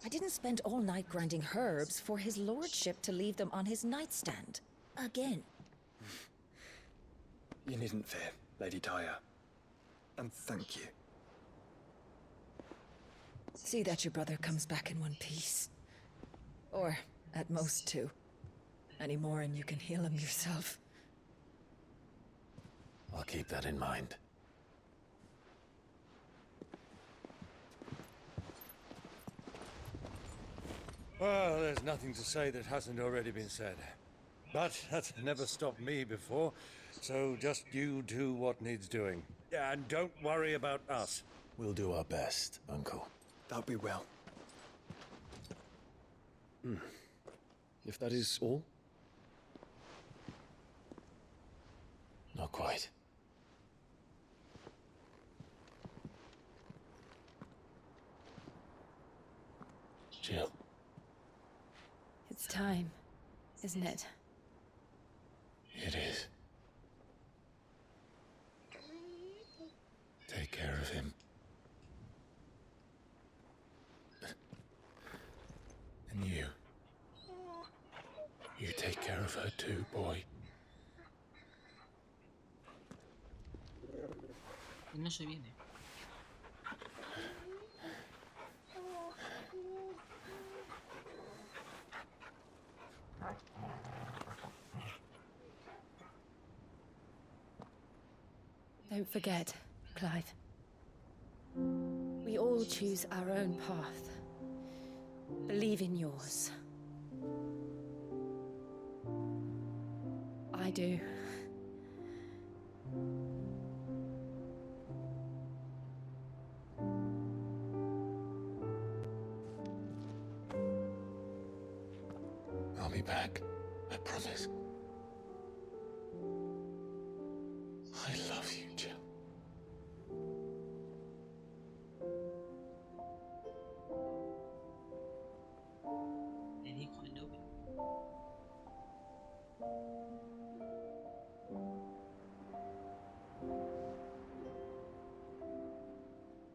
[SPEAKER 13] I didn't spend all night grinding herbs for his lordship to leave them on his nightstand. Again.
[SPEAKER 12] You needn't fear, Lady Taya. And thank you.
[SPEAKER 13] See that your brother comes back in one piece. Or, at most, two. Any more and you can heal him yourself.
[SPEAKER 2] I'll keep that in mind.
[SPEAKER 14] Well, there's nothing to say that hasn't already been said. But that's never stopped me before, so just you do what needs doing. And don't worry about us.
[SPEAKER 2] We'll do our best, Uncle.
[SPEAKER 12] That we will.
[SPEAKER 11] If that is all?
[SPEAKER 2] Not quite. Jill.
[SPEAKER 5] It's time, isn't it?
[SPEAKER 2] It is. Take care of him. And you. You take care of her too, boy.
[SPEAKER 1] No se viene.
[SPEAKER 5] Don't forget, Clive. We all choose our own path. Believe in yours. I do.
[SPEAKER 2] I'll be back. I promise. I love you, Jill.
[SPEAKER 1] Le dijo el novio.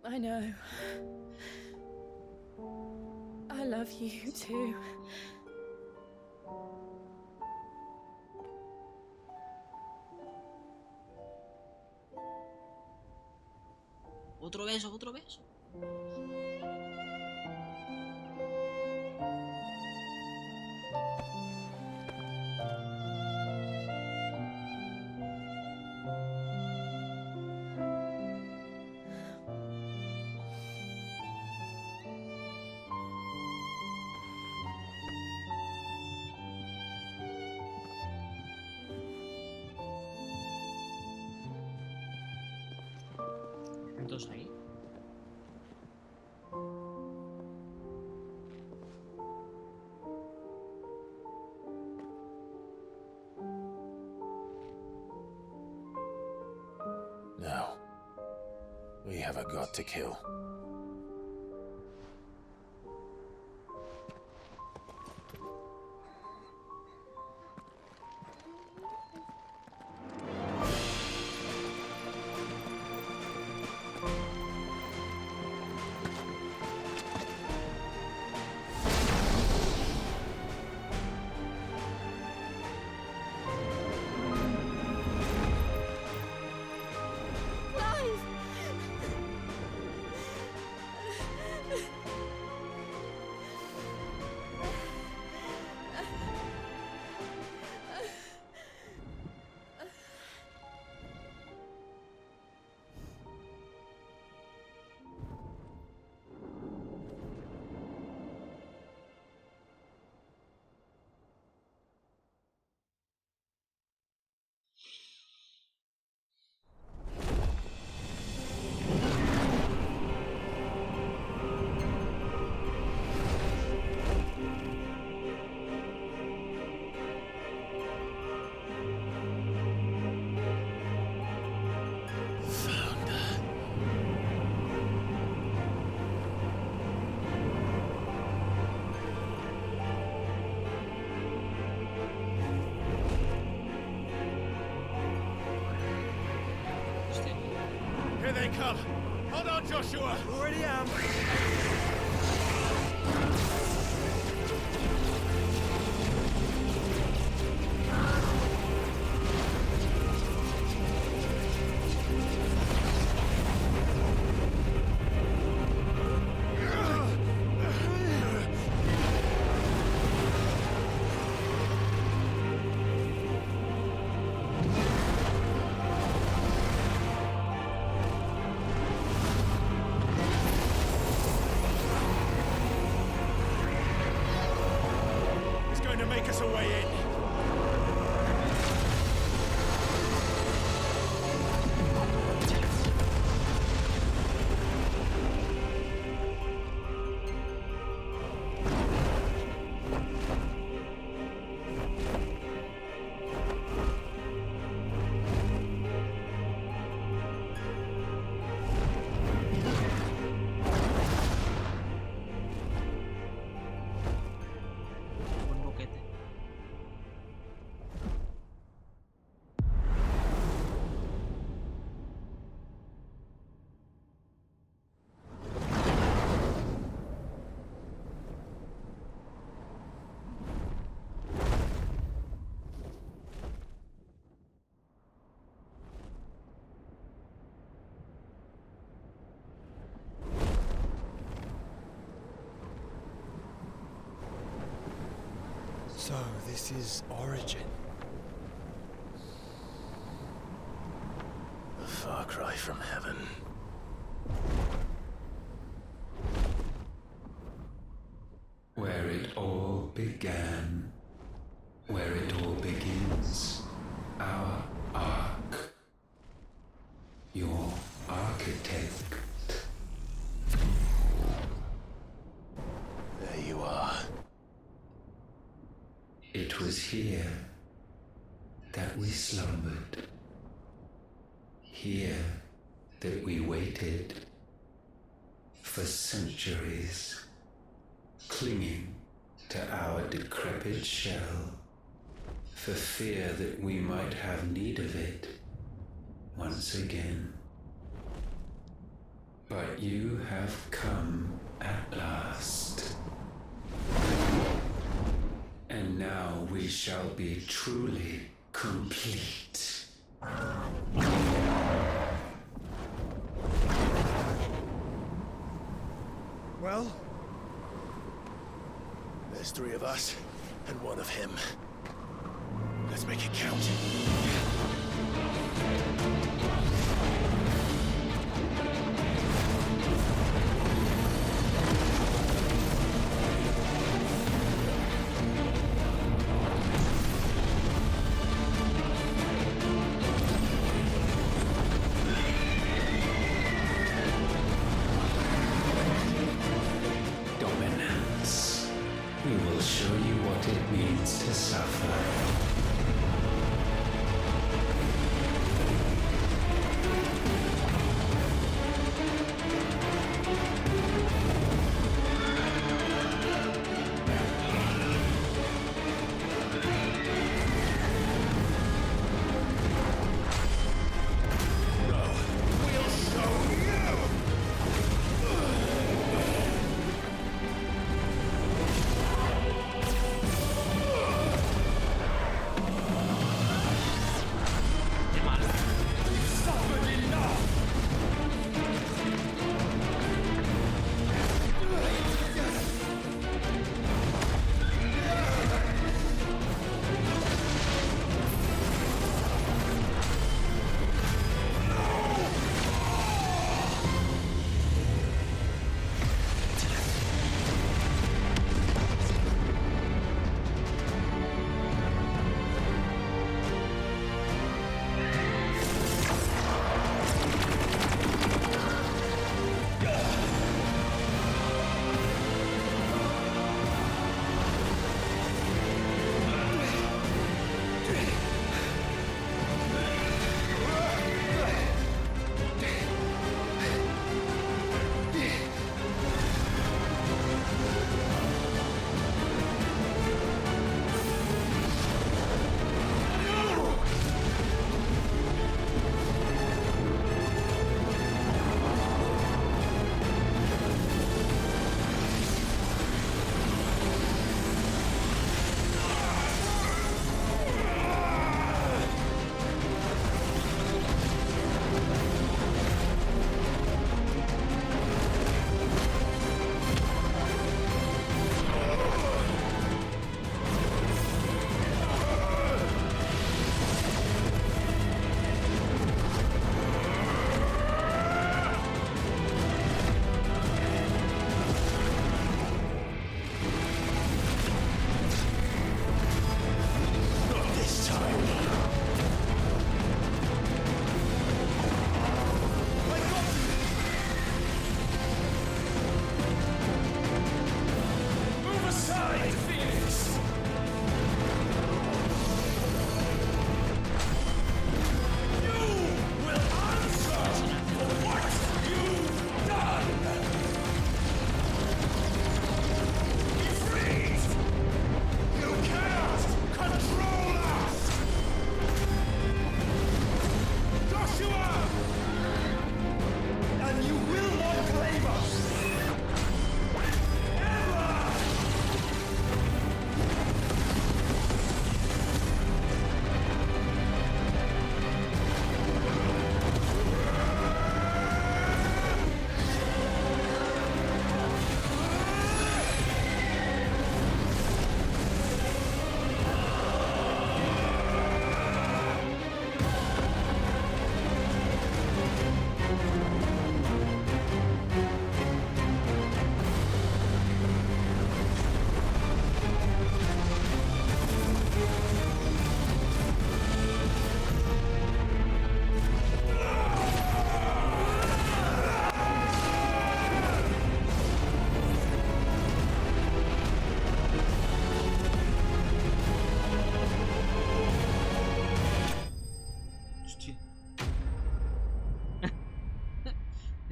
[SPEAKER 5] I know. I love you too.
[SPEAKER 1] Otro beso, otro beso. Juntos ahí.
[SPEAKER 2] Now, we have a god to kill.
[SPEAKER 14] Here they come. Hold on, Joshua.
[SPEAKER 9] Already am.
[SPEAKER 14] Make us a way in.
[SPEAKER 12] So, this is Origin.
[SPEAKER 2] A far cry from heaven.
[SPEAKER 15] Where it all began. Where it all begins. Our arc. Your architect.
[SPEAKER 2] There you are.
[SPEAKER 15] It was here that we slumbered. Here that we waited for centuries, clinging to our decrepit shell, for fear that we might have need of it once again. But you have come at last. And now we shall be truly complete.
[SPEAKER 2] Well? There's 3 of us, and 1 of him. Let's make it count.
[SPEAKER 15] Dominance. We will show you what it means to suffer.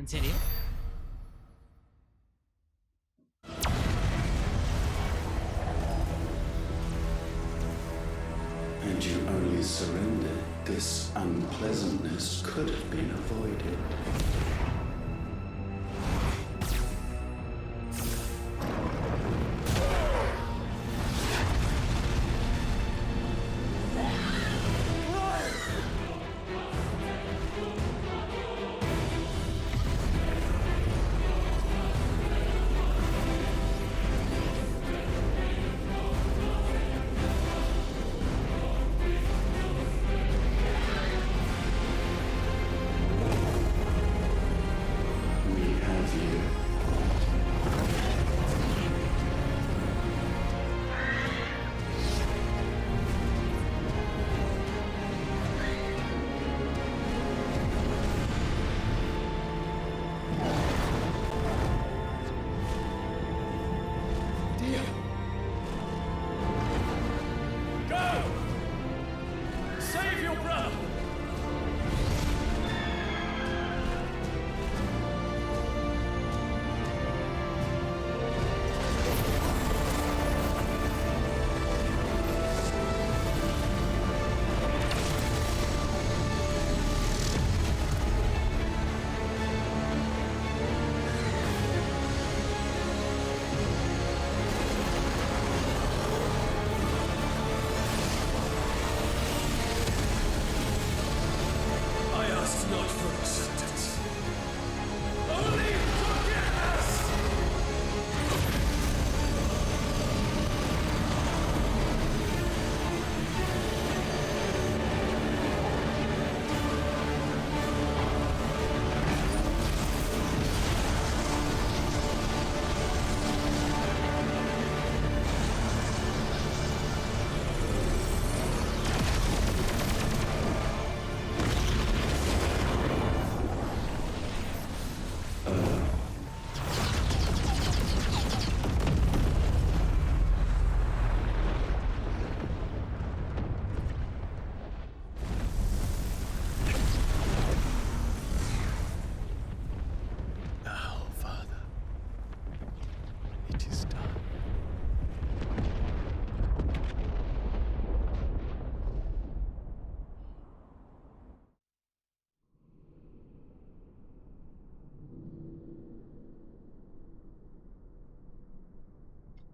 [SPEAKER 1] serio?
[SPEAKER 15] And you only surrendered. This unpleasantness could have been avoided.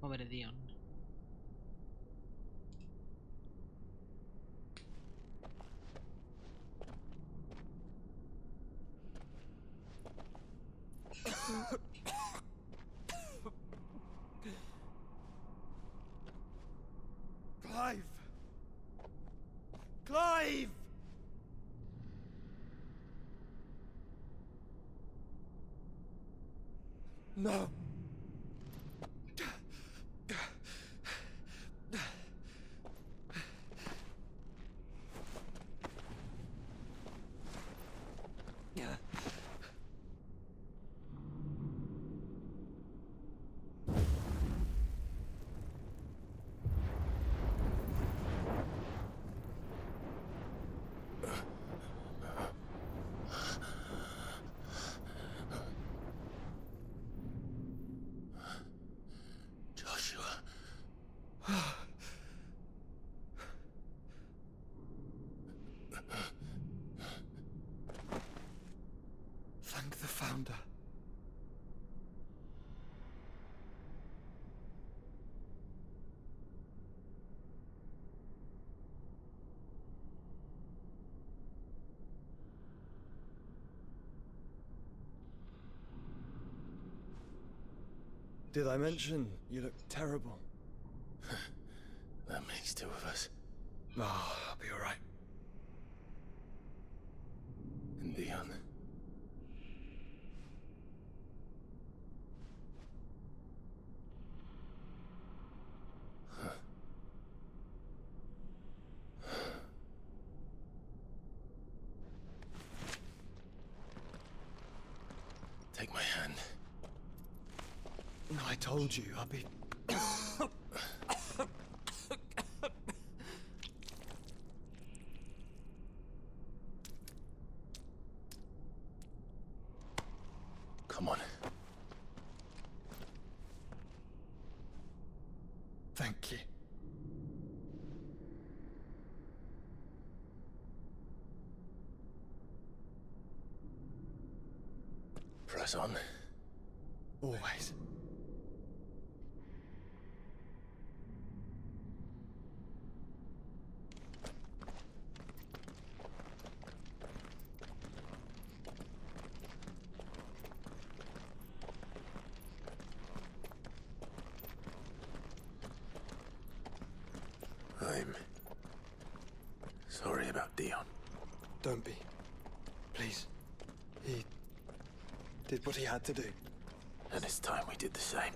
[SPEAKER 1] Pobre Dion.
[SPEAKER 14] Clive! Clive! No. Thank the Founder. Did I mention you look terrible?
[SPEAKER 2] That makes two of us.
[SPEAKER 14] Oh, I'll be alright.
[SPEAKER 2] And Dion. Take my hand.
[SPEAKER 14] I told you, I'll be...
[SPEAKER 2] Come on.
[SPEAKER 12] Thank you.
[SPEAKER 2] Press on.
[SPEAKER 12] Always.
[SPEAKER 2] I'm sorry about Dion.
[SPEAKER 12] Don't be. Please. He did what he had to do.
[SPEAKER 2] And it's time we did the same.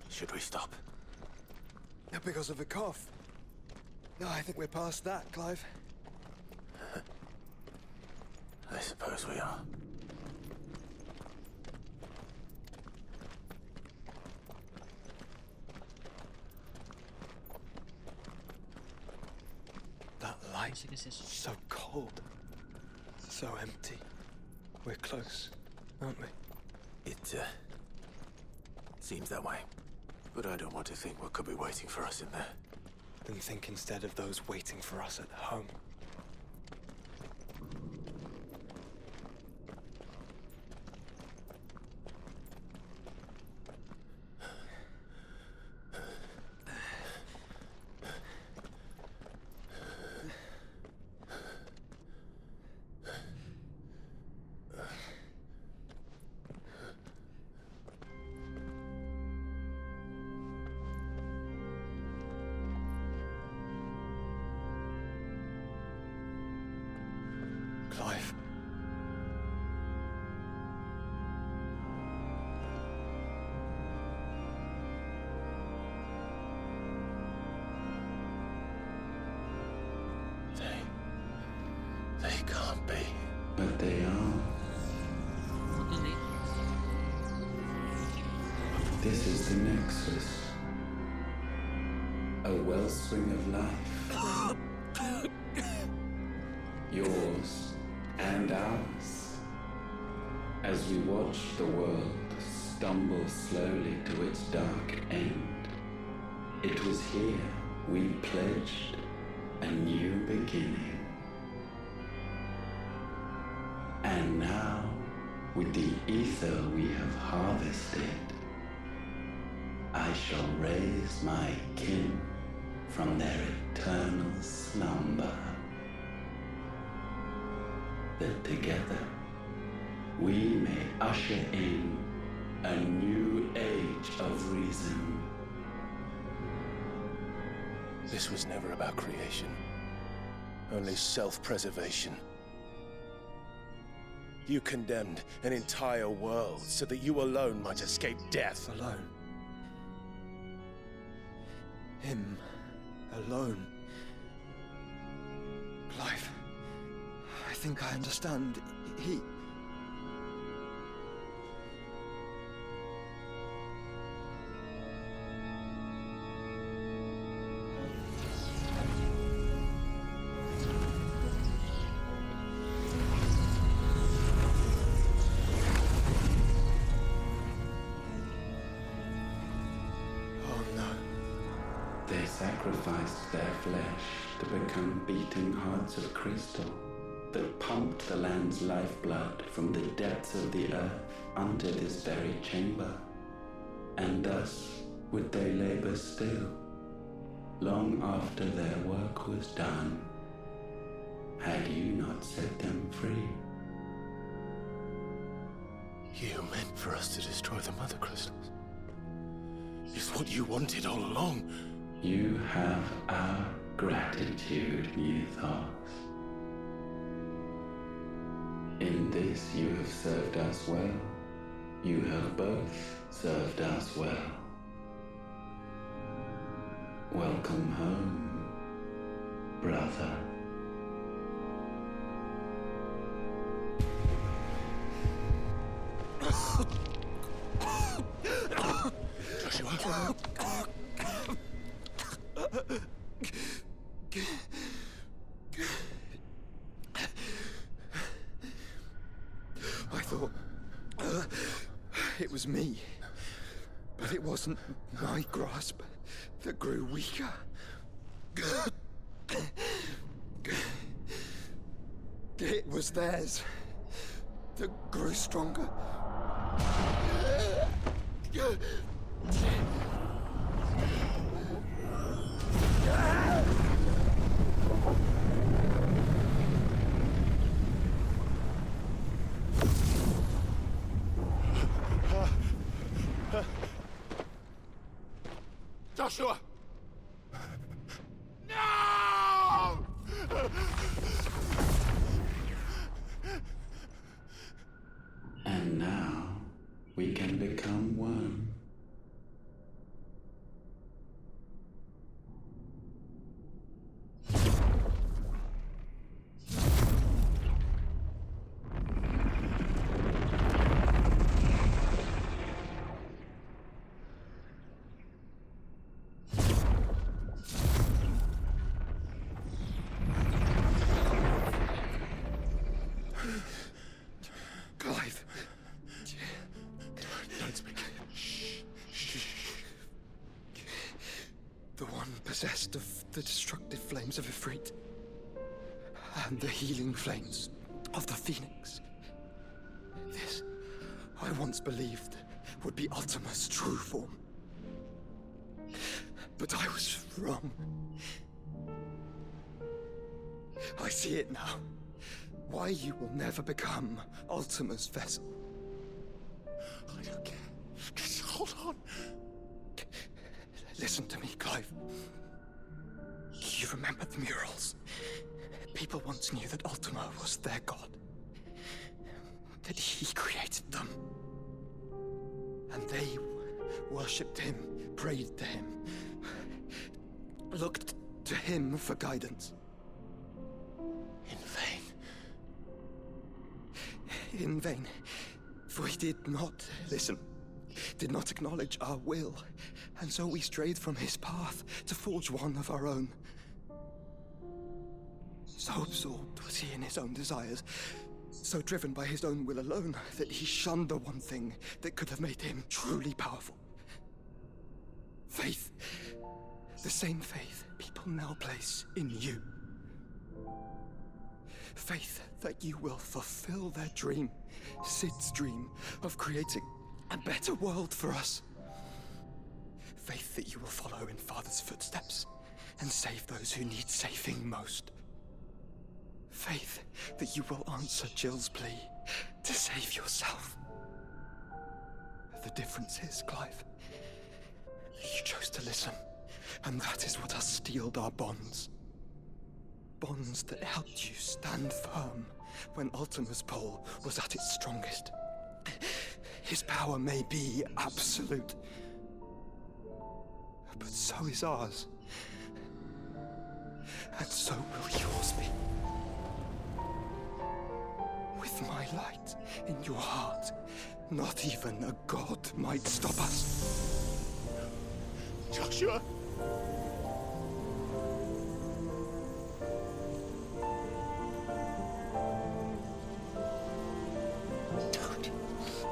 [SPEAKER 2] Should we stop?
[SPEAKER 12] Because of the cough. No, I think we're past that, Clive.
[SPEAKER 2] I suppose we are.
[SPEAKER 12] That light, so cold. So empty. We're close, aren't we?
[SPEAKER 2] It seems that way. But I don't want to think what could be waiting for us in there.
[SPEAKER 12] Then think instead of those waiting for us at home. Clive.
[SPEAKER 2] They can't be.
[SPEAKER 15] But they are. This is the Nexus. A wellspring of life. Yours and ours. As we watch the world stumble slowly to its dark end, it was here we pledged a new beginning. And now, with the ether we have harvested, I shall raise my kin from their eternal slumber. That together we may usher in a new age of reason.
[SPEAKER 2] This was never about creation. Only self-preservation. You condemned an entire world so that you alone might escape death.
[SPEAKER 12] Alone. Him. Alone. Clive. I think I understand. He...
[SPEAKER 15] They sacrificed their flesh to become beating hearts of crystal that pumped the land's lifeblood from the depths of the earth unto this very chamber. And thus would they labor still, long after their work was done, had you not set them free.
[SPEAKER 2] You meant for us to destroy the mother crystals. It's what you wanted all along.
[SPEAKER 15] You have our gratitude, Mythos. In this you have served us well. You have both served us well. Welcome home, brother.
[SPEAKER 2] Joshua.
[SPEAKER 12] I thought it was me, but it wasn't my grasp that grew weaker. It was theirs that grew stronger.
[SPEAKER 2] Joshua! No!
[SPEAKER 15] And now we can become one.
[SPEAKER 12] Clive. Don't speak. The one possessed of the destructive flames of Ifrit, and the healing flames of the Phoenix. This, I once believed, would be Ultima's true form. But I was wrong. I see it now. Why you will never become Ultima's vessel.
[SPEAKER 2] I don't care. Just hold on.
[SPEAKER 12] Listen to me, Clive. You remember the murals? People once knew that Ultima was their god. That he created them. And they worshipped him, prayed to him, looked to him for guidance.
[SPEAKER 2] In vain.
[SPEAKER 12] In vain. For he did not listen, did not acknowledge our will, and so we strayed from his path to forge one of our own. So absorbed was he in his own desires, so driven by his own will alone, that he shunned the one thing that could have made him truly powerful. Faith. The same faith people now place in you. Faith that you will fulfill their dream, Sid's dream, of creating a better world for us. Faith that you will follow in Father's footsteps and save those who need saving most. Faith that you will answer Jill's plea to save yourself. The difference is, Clive, you chose to listen, and that is what has steeled our bonds. Bonds that helped you stand firm when Ultima's pull was at its strongest. His power may be absolute, but so is ours. And so will yours be. With my light in your heart, not even a god might stop us.
[SPEAKER 2] Joshua!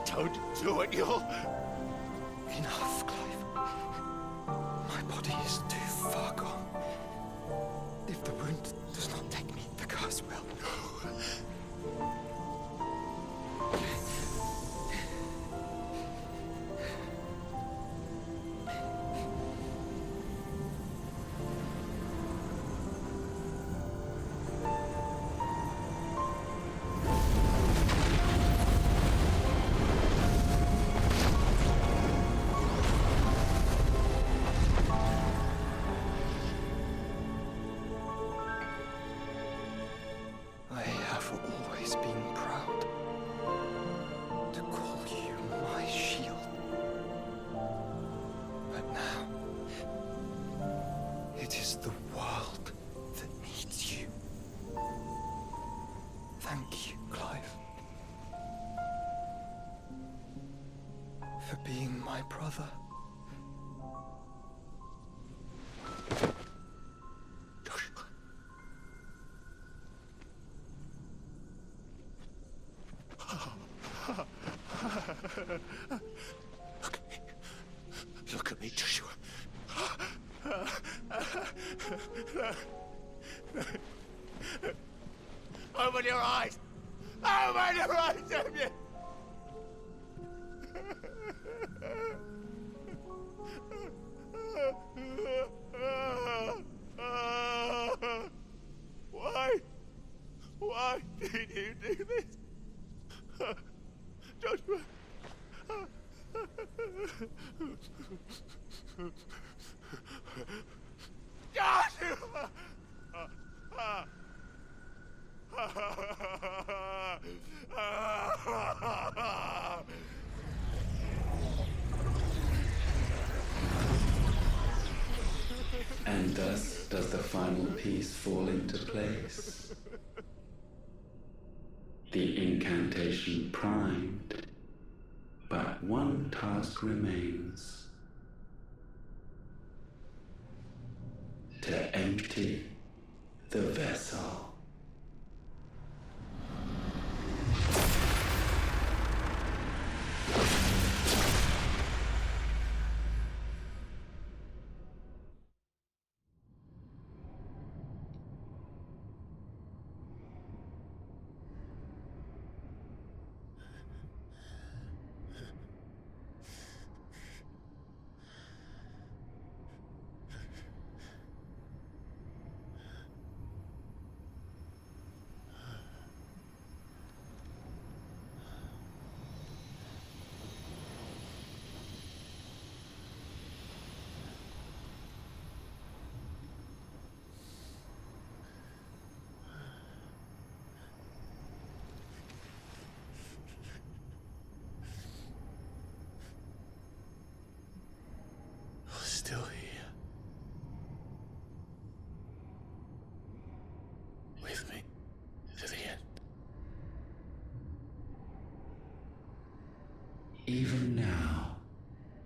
[SPEAKER 2] Don't do it, you'll...
[SPEAKER 12] Enough, Clive. My body is too far gone. If the wound does not take me, the curse will. I have always been proud to call you my shield. But now, it is the world that needs you. Thank you, Clive, for being my brother. Look at me, Joshua. Open your eyes! Open your eyes, Damien! Why? Why did you do this? Joshua! Joshua!
[SPEAKER 15] And thus does the final piece fall into place. The incantation primed, but one task remains. To empty the vessel.
[SPEAKER 12] Still here. With me to the end.
[SPEAKER 15] Even now,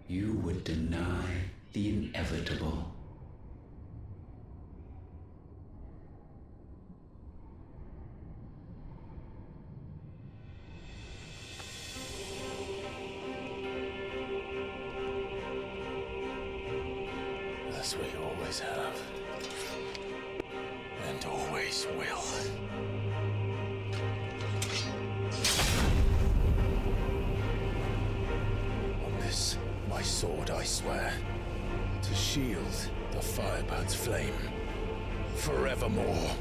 [SPEAKER 15] you would deny the inevitable.
[SPEAKER 12] As we always have. And always will. On this, my sword, I swear, to shield the Firebird's flame forevermore.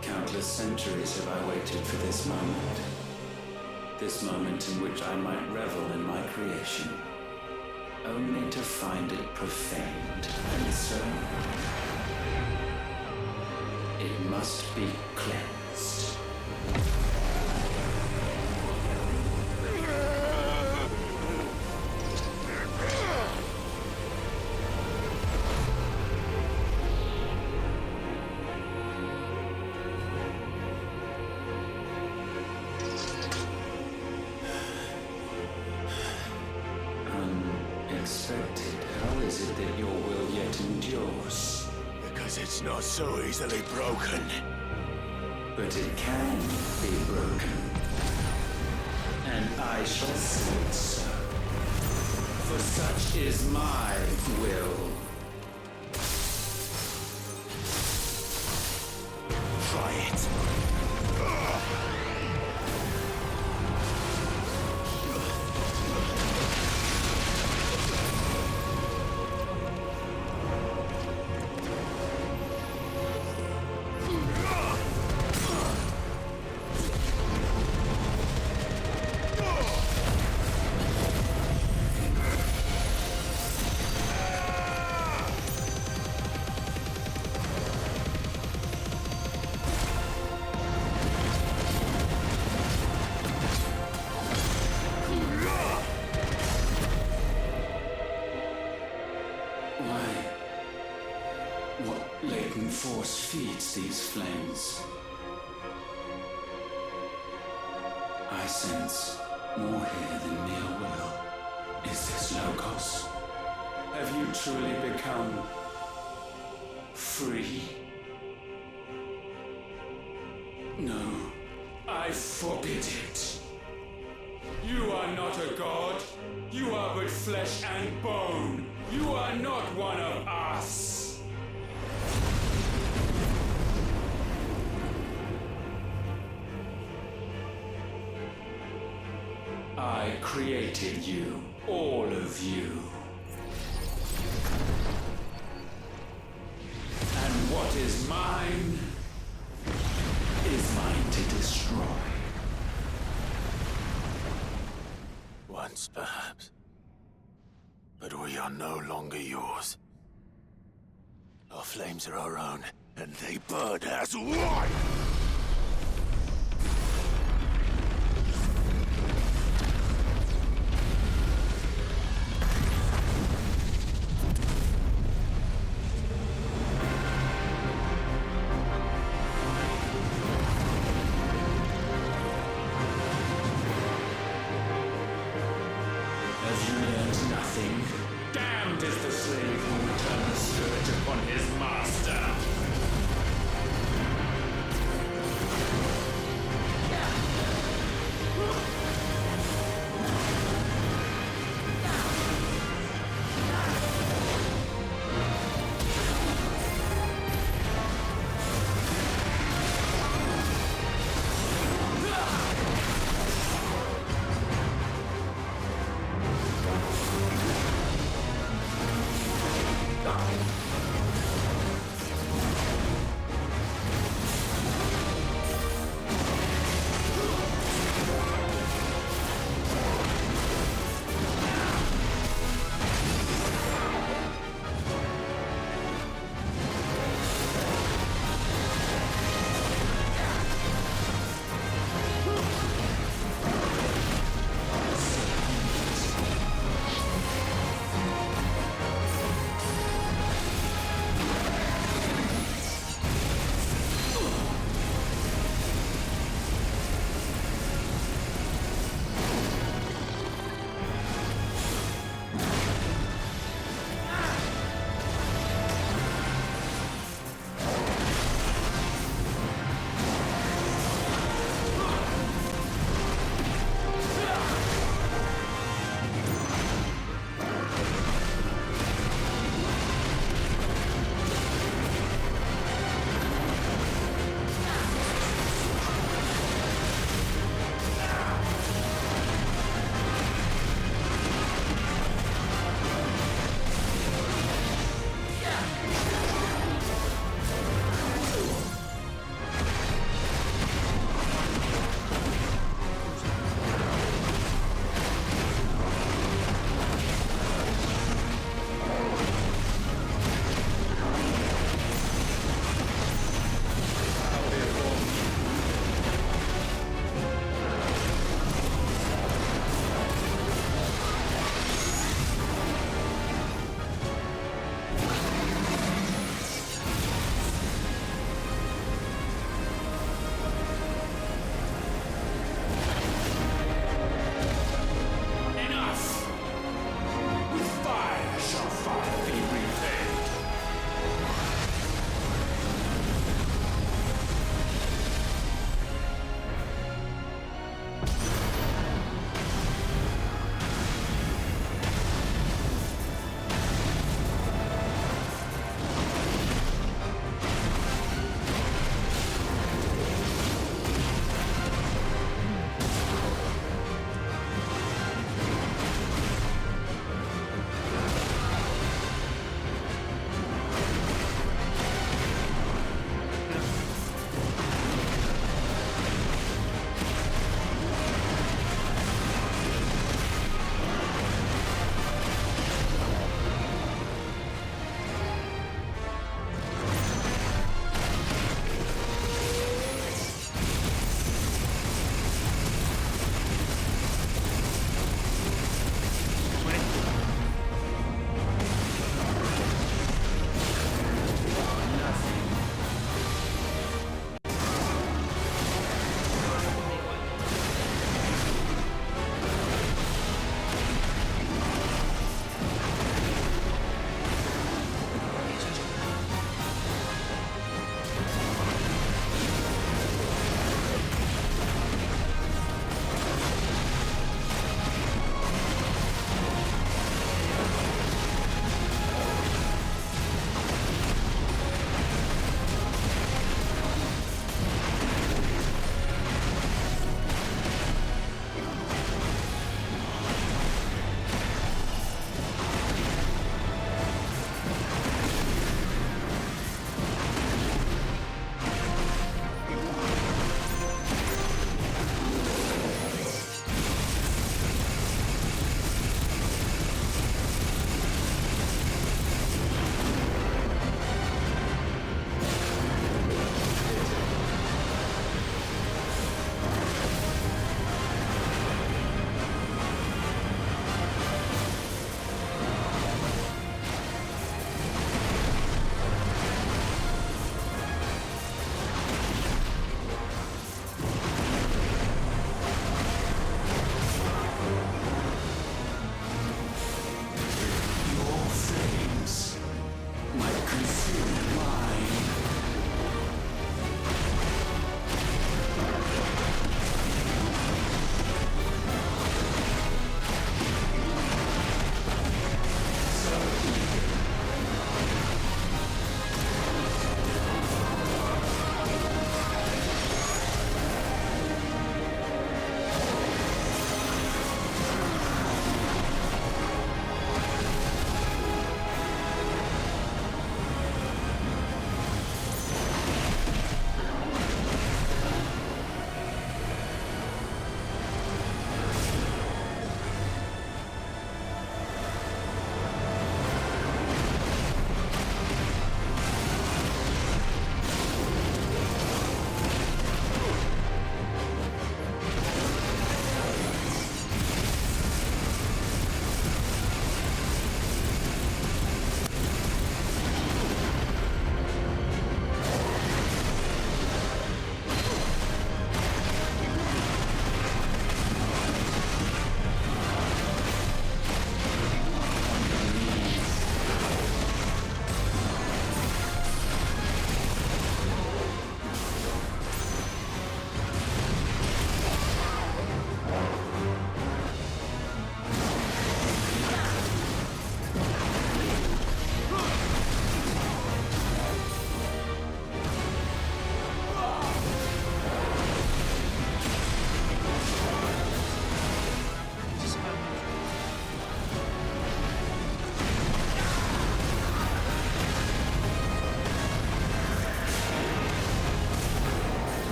[SPEAKER 15] Countless centuries have I waited for this moment. This moment in which I might revel in my creation, only to find it profaned, and so it must be cleansed. Unexpected. How is it that your will yet endures?
[SPEAKER 12] Because it's not so easily broken.
[SPEAKER 15] But it can be broken. And I shall say so. For such is my will.
[SPEAKER 12] Try it.
[SPEAKER 15] these flames. I sense more here than mere will. Is this Logos? Have you truly become free? No, I forbid it. You are not a god. You are but flesh and bone. You are not one of us. I created you, all of you. And what is mine is mine to destroy.
[SPEAKER 2] Once, perhaps. But we are no longer yours. Our flames are our own, and they burn as one!
[SPEAKER 15] Have you learned nothing? Damned is the slave who will turn the spirit upon his master.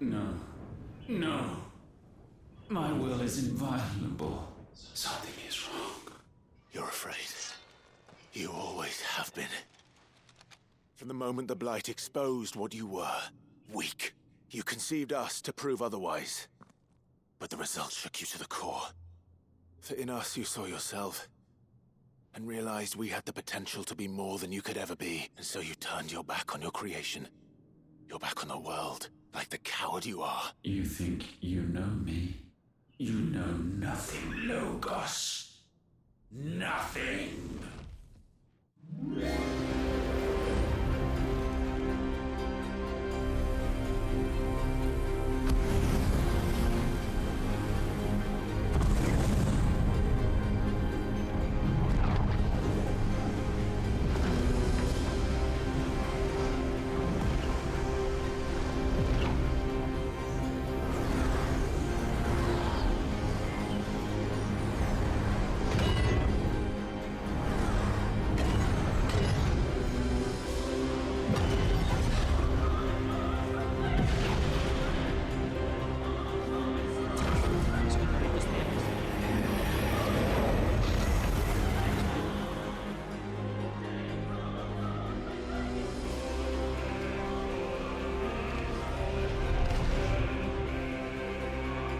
[SPEAKER 15] No. No. My will is inviolable. Something is wrong.
[SPEAKER 2] You're afraid. You always have been. From the moment the Blight exposed what you were, weak, you conceived us to prove otherwise. But the result shook you to the core. For in us you saw yourself, and realized we had the potential to be more than you could ever be, and so you turned your back on your creation. Your back on the world, like the coward you are.
[SPEAKER 15] You think you know me? You know nothing, Logos. Nothing.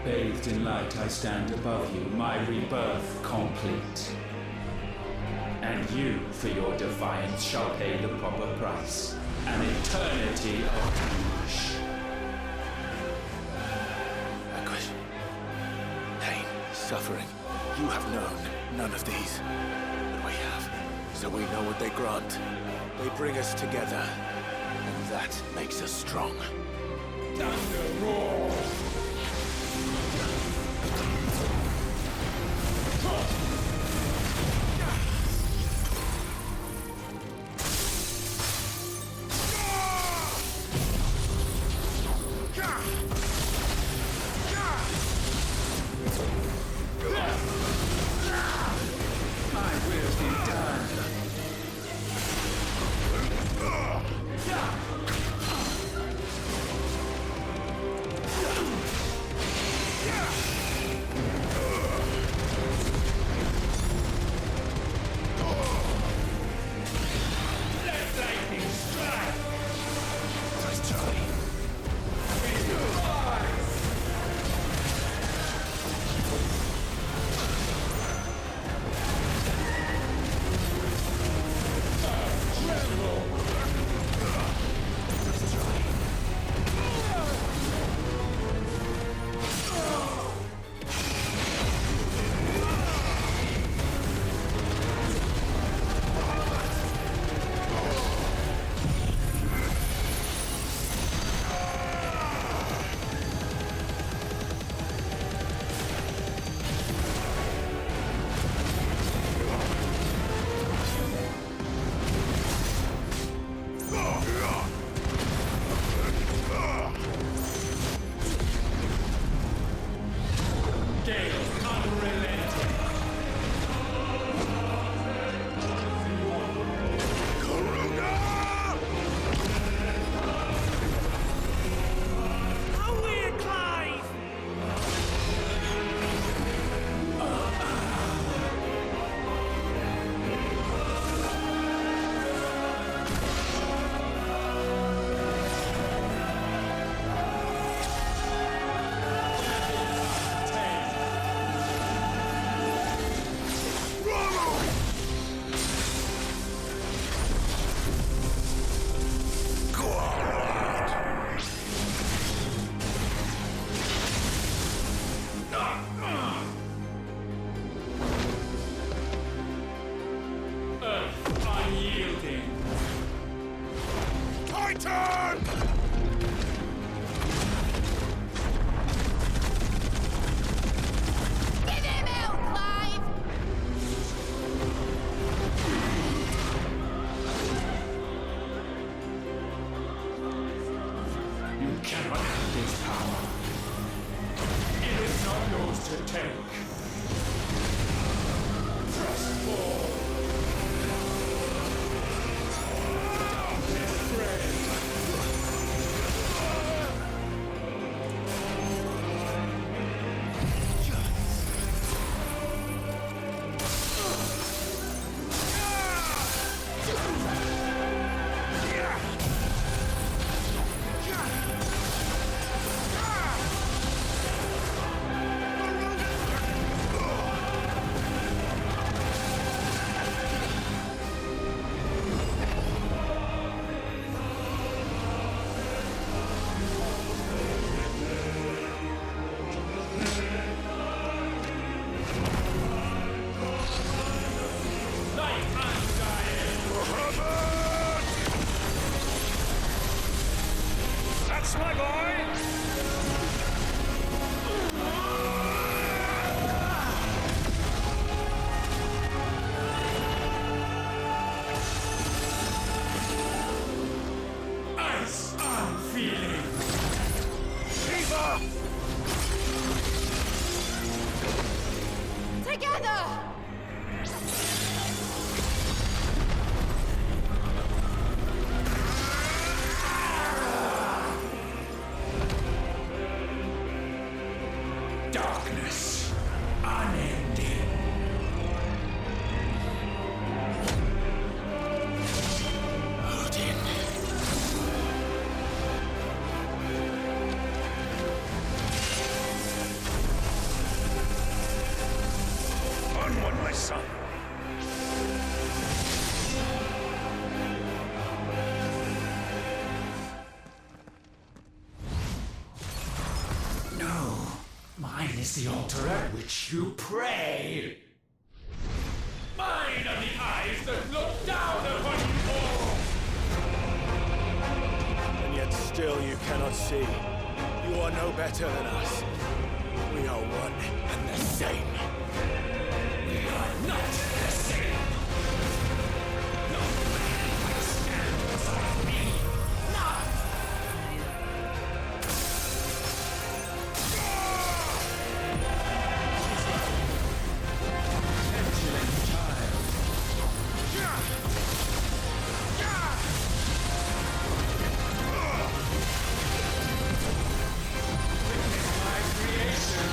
[SPEAKER 15] Bathed in light, I stand above you, my rebirth complete. And you, for your defiance, shall pay the proper price. An eternity of anguish.
[SPEAKER 2] Anguish. Pain. Suffering. You have known none of these. But we have. So we know what they grant. They bring us together. And that makes us strong.
[SPEAKER 15] Thunder roar!
[SPEAKER 14] Yes, my boy!
[SPEAKER 16] Ice I'm feeling.
[SPEAKER 14] Eva!
[SPEAKER 7] Together!
[SPEAKER 16] Darkness unending.
[SPEAKER 2] Odin.
[SPEAKER 14] Onward, my son.
[SPEAKER 16] No, mine is the altar at which you pray. Mine are the eyes that look down upon you all.
[SPEAKER 2] And yet still you cannot see. You are no better than us. We are one and the same.
[SPEAKER 16] We are not the same. No man can stand beside me. None. Petulant child. Witness my creation.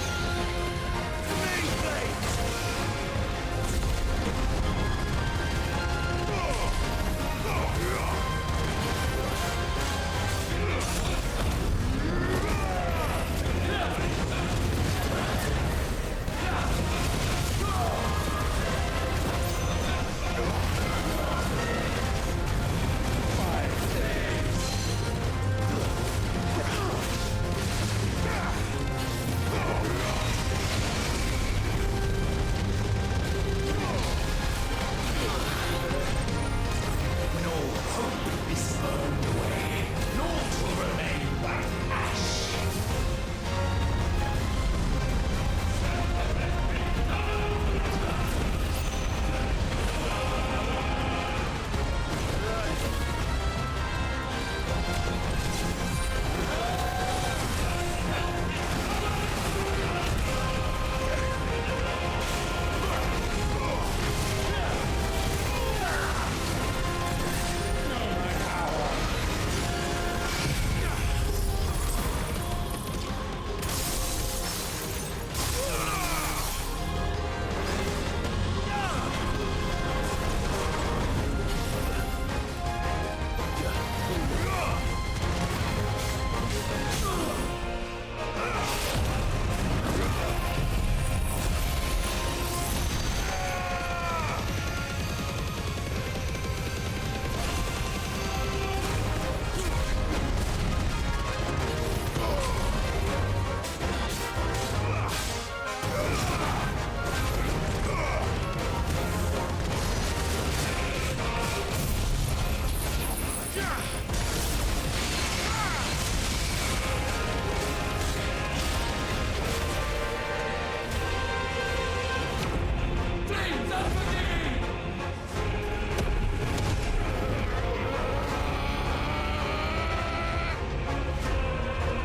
[SPEAKER 16] No hope is burned away, nor to remain but ash.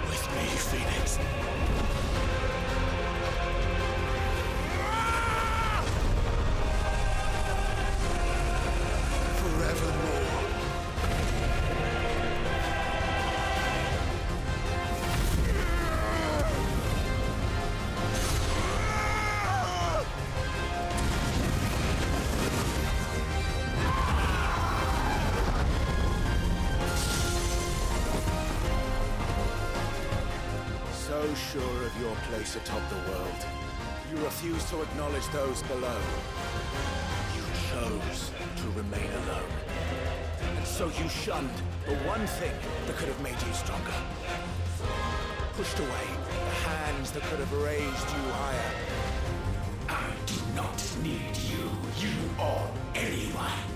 [SPEAKER 2] With me, Phoenix. Forevermore. So sure of your place atop the world, you refuse to acknowledge those below. You chose to remain alone. And so you shunned the one thing that could have made you stronger. Pushed away the hands that could have raised you higher.
[SPEAKER 16] I do not need you, you or anyone.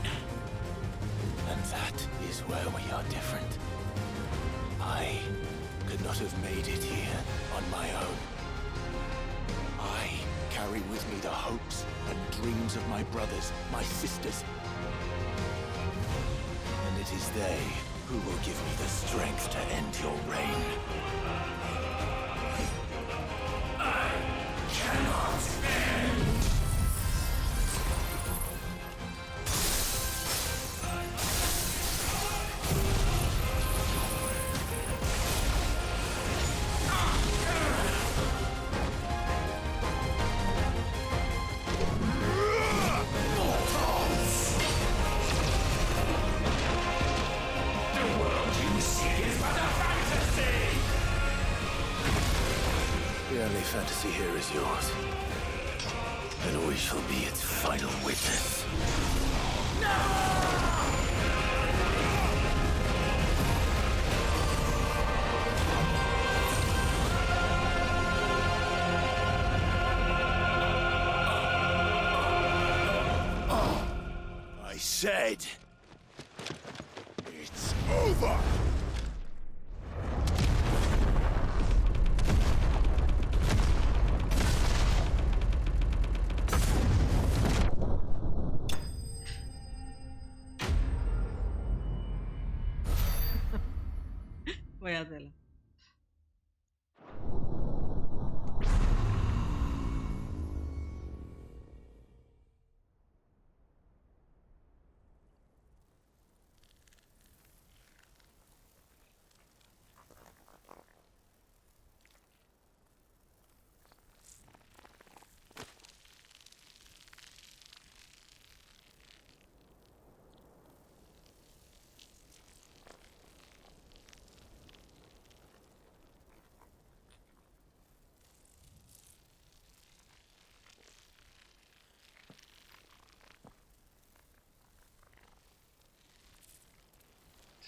[SPEAKER 2] And that is where we are different. I could not have made it here on my own. I carry with me the hopes and dreams of my brothers, my sisters. And it is they who will give me the strength to end your reign. I cannot end! The only fantasy here is yours. And we shall be its final witness. I said, it's over!
[SPEAKER 1] Vaya tela.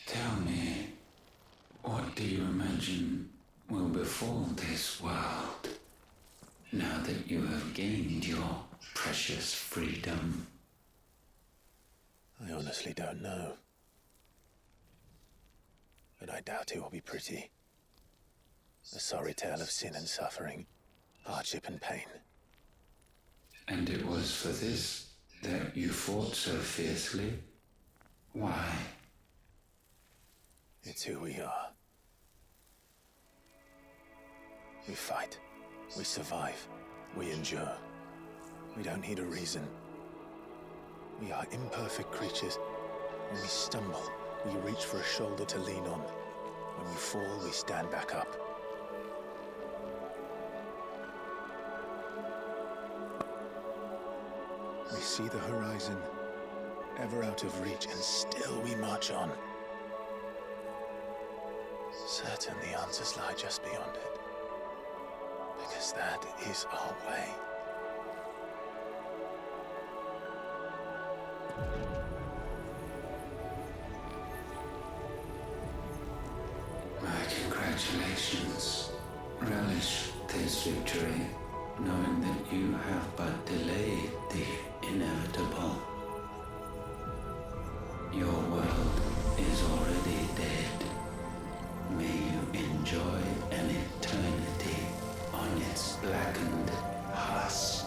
[SPEAKER 15] Tell me, what do you imagine will befall this world now that you have gained your precious freedom?
[SPEAKER 2] I honestly don't know. But I doubt it will be pretty. A sorry tale of sin and suffering, hardship and pain.
[SPEAKER 15] And it was for this that you fought so fiercely? Why?
[SPEAKER 2] It's who we are. We fight. We survive. We endure. We don't need a reason. We are imperfect creatures. When we stumble, we reach for a shoulder to lean on. When we fall, we stand back up. We see the horizon, ever out of reach, and still we march on. Certain the answers lie just beyond it. Because that is our way.
[SPEAKER 15] My congratulations. Relish this victory, knowing that you have but delayed the inevitable. Your world is already dead. May you enjoy an eternity on its blackened husk.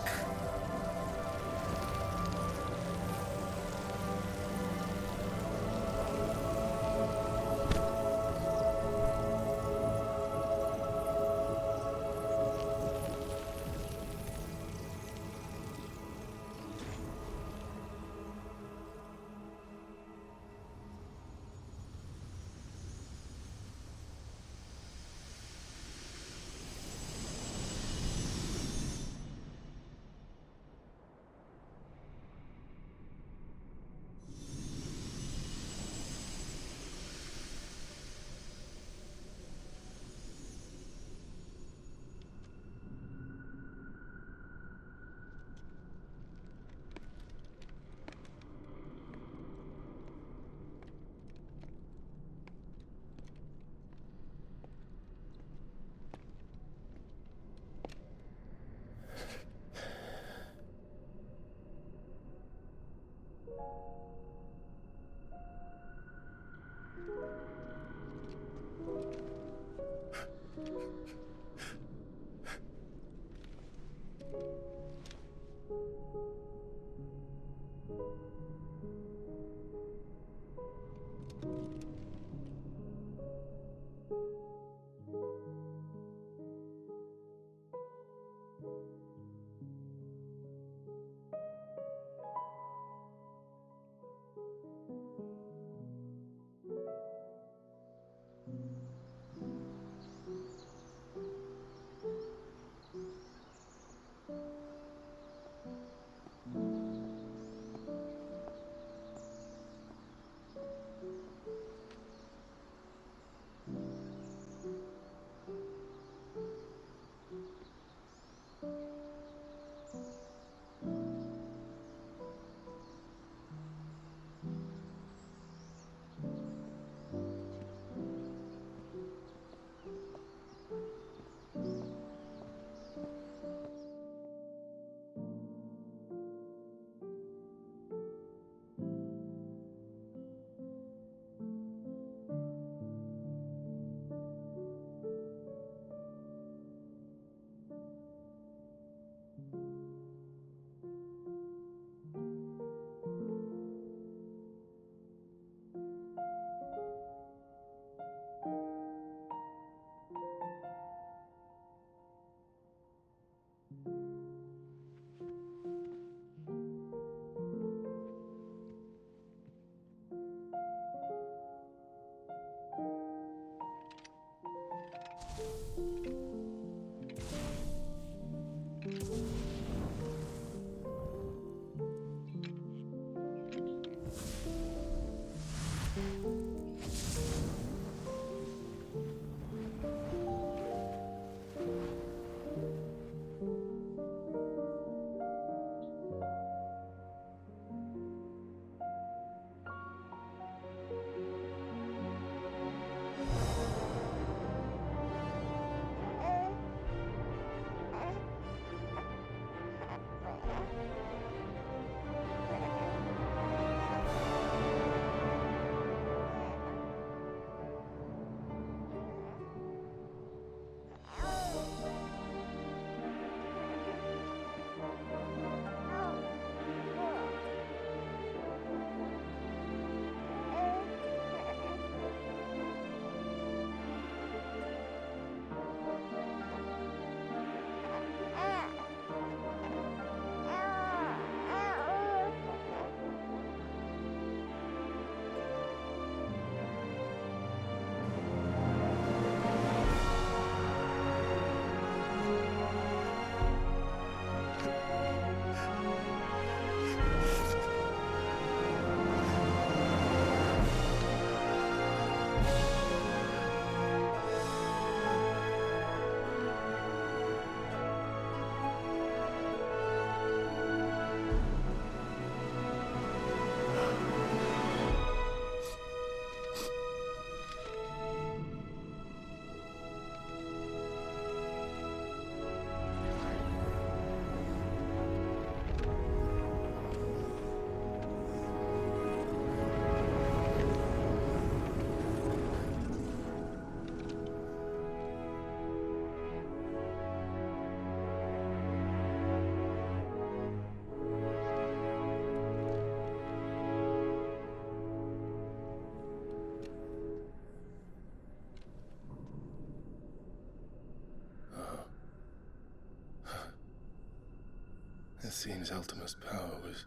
[SPEAKER 12] It seems Ultima's power was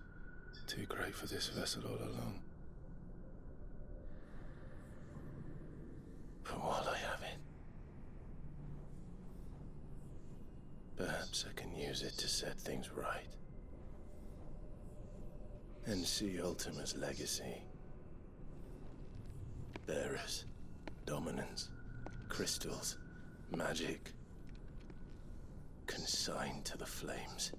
[SPEAKER 12] too great for this vessel all along.
[SPEAKER 2] But while I have it, perhaps I can use it to set things right. And see Ultima's legacy. Bearers, dominance, crystals, magic, consigned to the flames.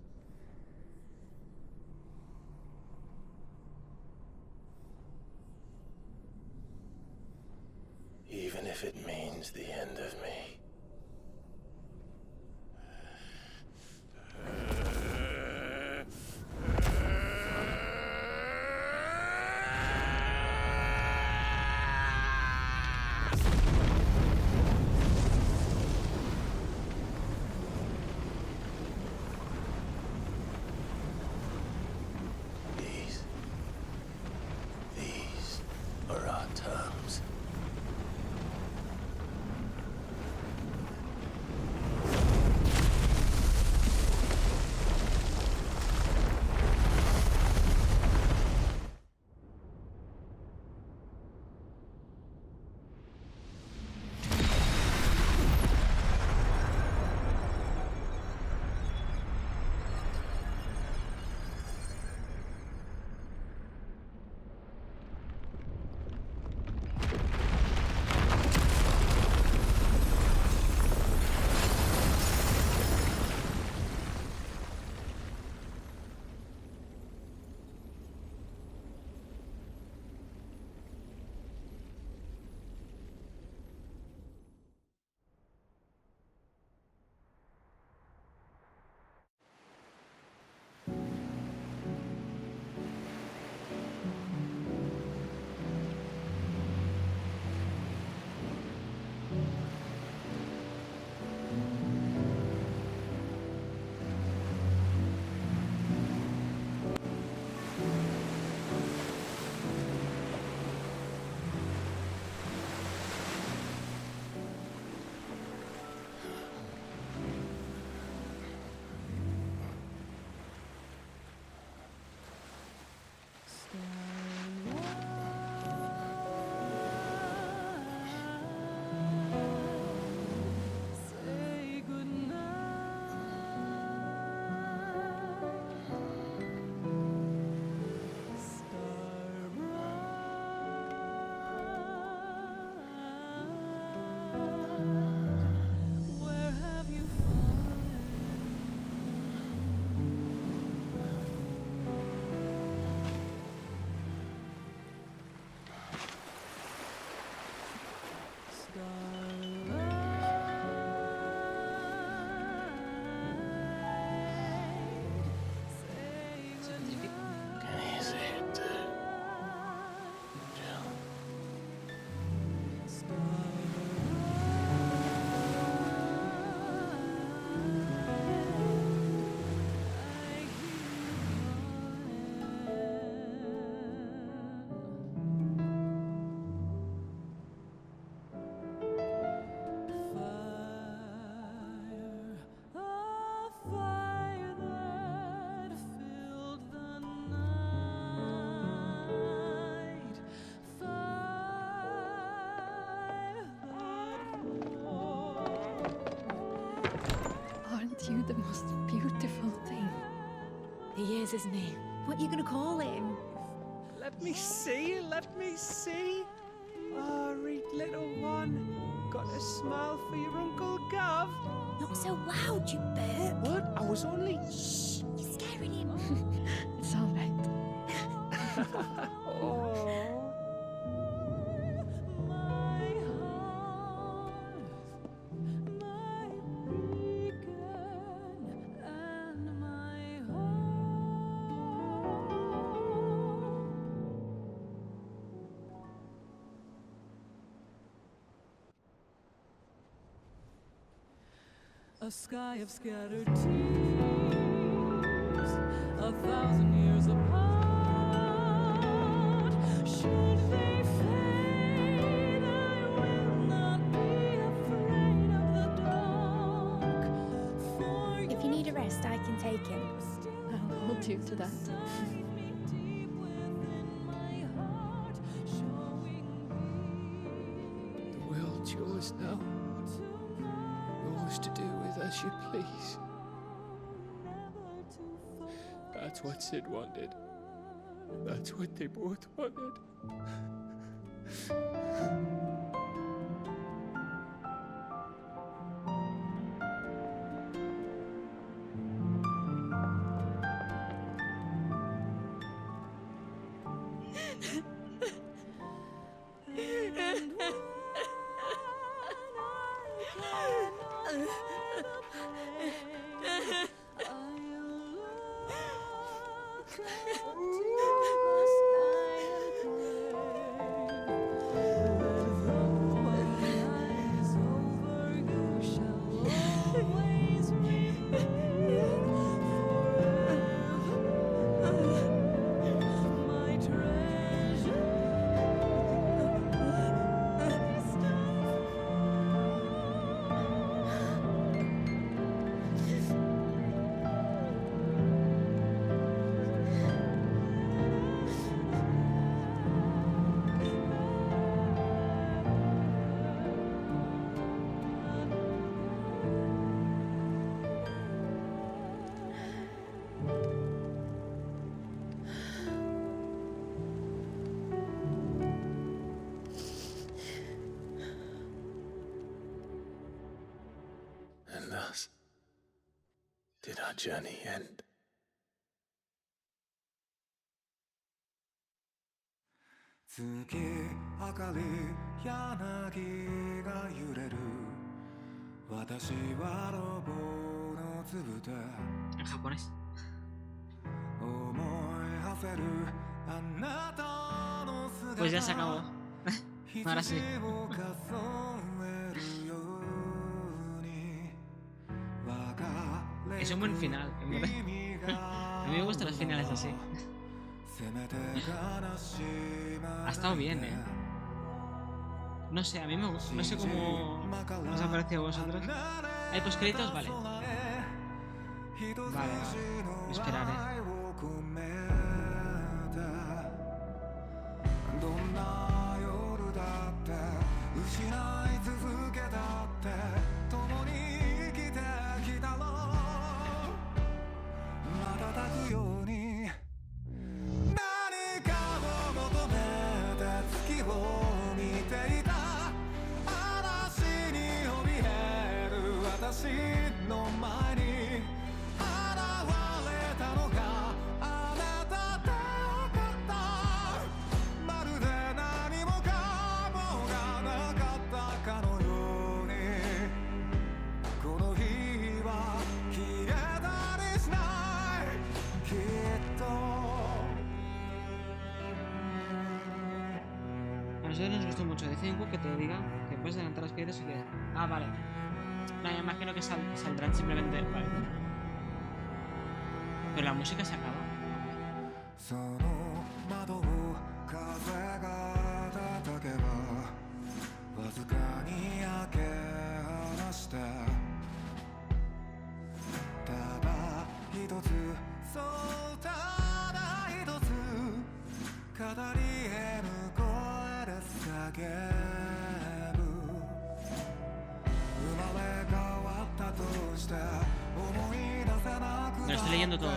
[SPEAKER 2] Even if it means the end of me. These are our terms.
[SPEAKER 5] You the most beautiful thing. He is, isn't he? What are you gonna call him?
[SPEAKER 17] Let me see, let me see. Oh, read little one. Got a smile for your Uncle Gav.
[SPEAKER 7] Not so loud, you burp.
[SPEAKER 17] What? I was only...
[SPEAKER 7] Shh, you're scaring him.
[SPEAKER 5] It's all right.
[SPEAKER 17] Oh.
[SPEAKER 18] A sky of scattered tears, 1,000 years apart. Should they fade, I will not be afraid of the dark. For
[SPEAKER 7] if you need a rest, I can take him.
[SPEAKER 5] I'll
[SPEAKER 19] hold you to that.
[SPEAKER 11] The world's yours now. Yours to do with as you please. That's what Sid wanted. That's what they both wanted.
[SPEAKER 2] And thus did our journey end.
[SPEAKER 1] En japonés. Pues ya se acabó. Ahora sí. Es un buen final, en verdad. A mí me gustan los finales así. Ha estado bien, No sé, a mí me gusta. No sé cómo os ha parecido a vosotros. ¿Hay postcréditos? Vale. Vale, esperaré. A nosotros nos gustó mucho. Dice Ingu que te diga que puedes adelantar las piedras y que... Ah, vale. No, me imagino que saldrán simplemente... Vale. Pero la música se acaba. Me lo estoy leyendo todo.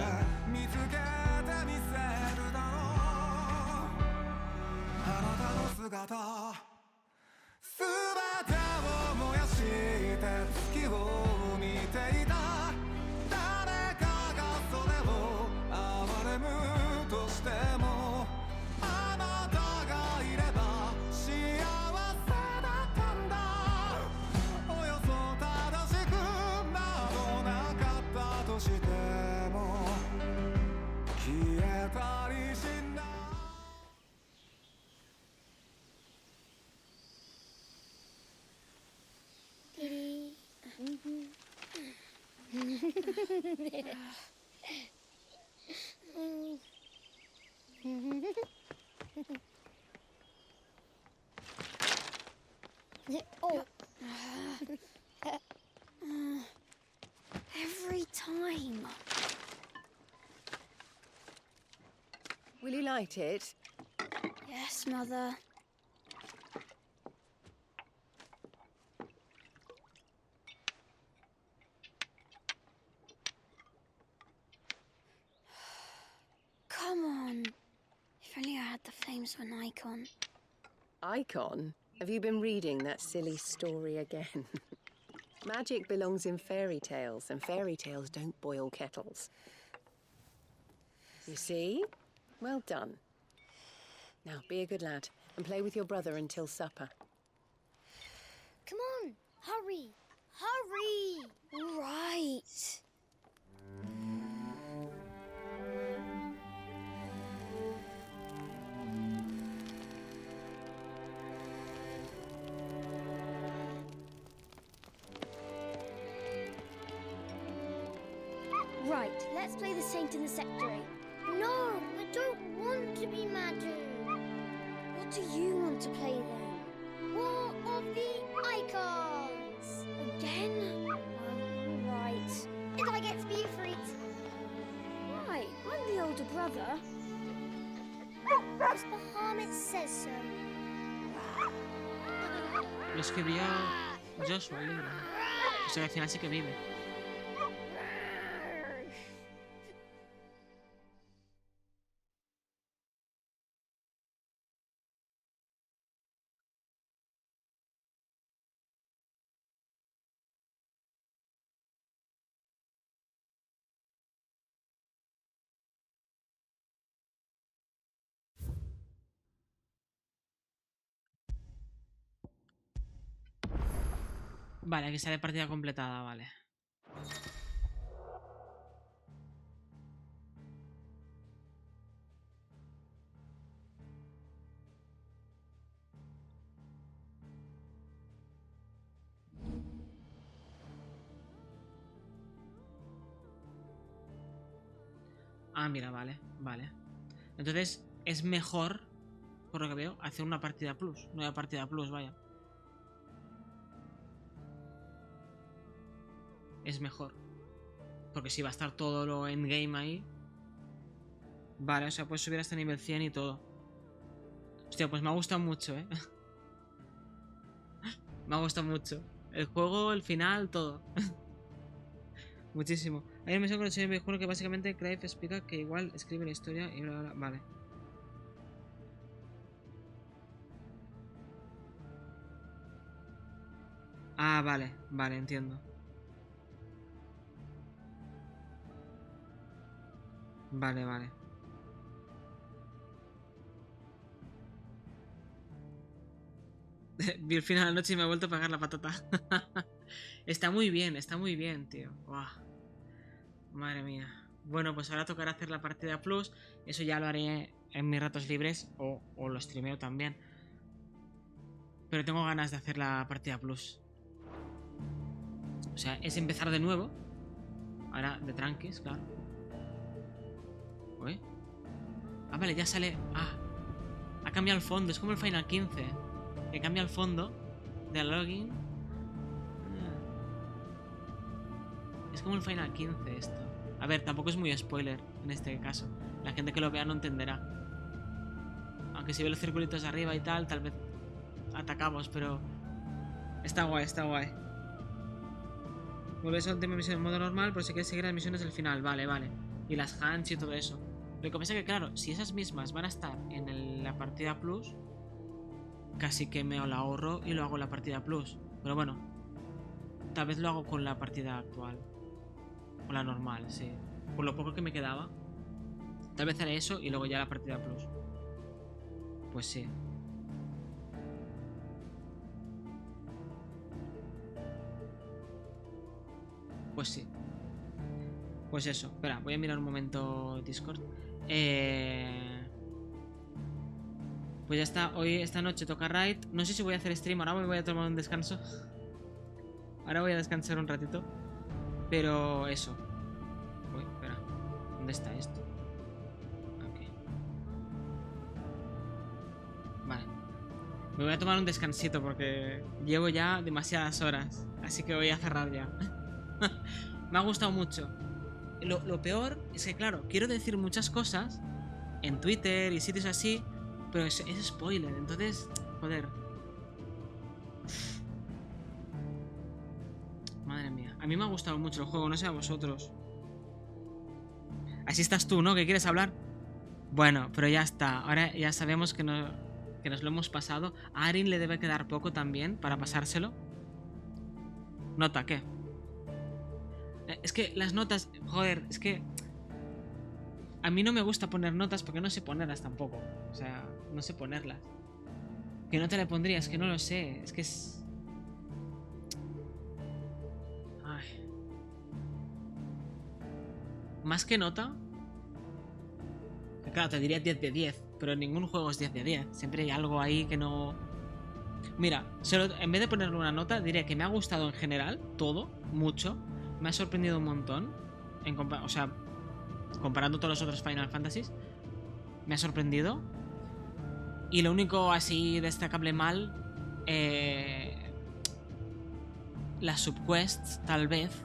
[SPEAKER 4] Oh. Every time.
[SPEAKER 10] light it?
[SPEAKER 7] Yes, Mother. Come on. If only I had the flames of an icon.
[SPEAKER 10] Icon? Have you been reading that silly story again? Magic belongs in fairy tales, and fairy tales don't boil kettles. You see? Well done. Now, be a good lad, and play with your brother until supper.
[SPEAKER 4] Come on, hurry! Hurry!
[SPEAKER 7] All right.
[SPEAKER 4] Right, let's play the saint in the secretary. No, I don't want to be Madu. What do you want to play then? War of the Icons! Again?
[SPEAKER 7] All right.
[SPEAKER 4] And I get to be Ifrit.
[SPEAKER 7] Why? I'm the older brother.
[SPEAKER 4] Because the Hermit says so.
[SPEAKER 1] Lo escribió Joshua el libro. O sea, al final sí que vive. Vale, aquí sale partida completada, vale. Ah, mira, vale, vale. Entonces, es mejor, por lo que veo, hacer una partida plus. Nueva partida plus, vaya. Es mejor. Porque si va a estar todo lo endgame ahí. Vale, o sea, puedes subir hasta nivel 100 y todo. Hostia, pues me ha gustado mucho, ¿eh? Me ha gustado mucho. El juego, el final, todo. Muchísimo. Hay una misión con el señor viejuno que básicamente Clive explica que igual escribe la historia y bla, bla, bla. Vale. Ah, vale, vale, entiendo. Vale, vale. Vi el final de la noche y me ha vuelto a pagar la patata. Está muy bien, tío. Buah. Madre mía. Bueno, pues ahora tocará hacer la partida plus. Eso ya lo haré en mis ratos libres o lo streameo también. Pero tengo ganas de hacer la partida plus. O sea, es empezar de nuevo. Ahora de tranquis, claro. Uy. Ah, vale, ya sale. Ah, ha cambiado el fondo. Es como el Final 15. Que cambia el fondo de login. Es como el Final 15 esto. A ver, tampoco es muy spoiler en este caso. La gente que lo vea no entenderá. Aunque si ve los circulitos arriba y tal vez atacamos, pero está guay, está guay. Vuelves a la última misión en modo normal por si quieres seguir las misiones del final. Vale, vale. Y las hunts y todo eso. Lo que pasa es que, claro, si esas mismas van a estar en la partida plus, casi que me la ahorro y lo hago en la partida plus. Pero bueno, tal vez lo hago con la partida actual. Con la normal, sí. Por lo poco que me quedaba. Tal vez haré eso y luego ya la partida plus. Pues sí. Pues sí. Pues eso. Espera, voy a mirar un momento Discord. Pues ya está. Hoy, esta noche toca raid. No sé si voy a hacer stream. Ahora me voy a tomar un descanso. Ahora voy a descansar un ratito. Pero eso. Uy, espera. ¿Dónde está esto? Ok. Vale. Me voy a tomar un descansito porque llevo ya demasiadas horas. Así que voy a cerrar ya. Me ha gustado mucho. Lo peor es que, claro, quiero decir muchas cosas, en Twitter y sitios así, pero es spoiler, entonces, joder. Madre mía, a mí me ha gustado mucho el juego, no sé a vosotros. Así estás tú, ¿no? ¿Que quieres hablar? Bueno, pero ya está, ahora ya sabemos que nos lo hemos pasado. A Arin le debe quedar poco también para pasárselo. Nota, ¿qué? Es que las notas, joder, es que a mí no me gusta poner notas porque no sé ponerlas tampoco. O sea, no sé ponerlas. ¿Qué nota le pondría? Es que no lo sé. Es que es... Ay. Más que nota... Claro, te diría 10 de 10. Pero ningún juego es 10 de 10. Siempre hay algo ahí que no... Mira, en vez de ponerle una nota, diré que me ha gustado en general, todo, mucho. Me ha sorprendido un montón. O sea, comparando todos los otros Final Fantasies. Me ha sorprendido. Y lo único así destacable mal... las subquests, tal vez.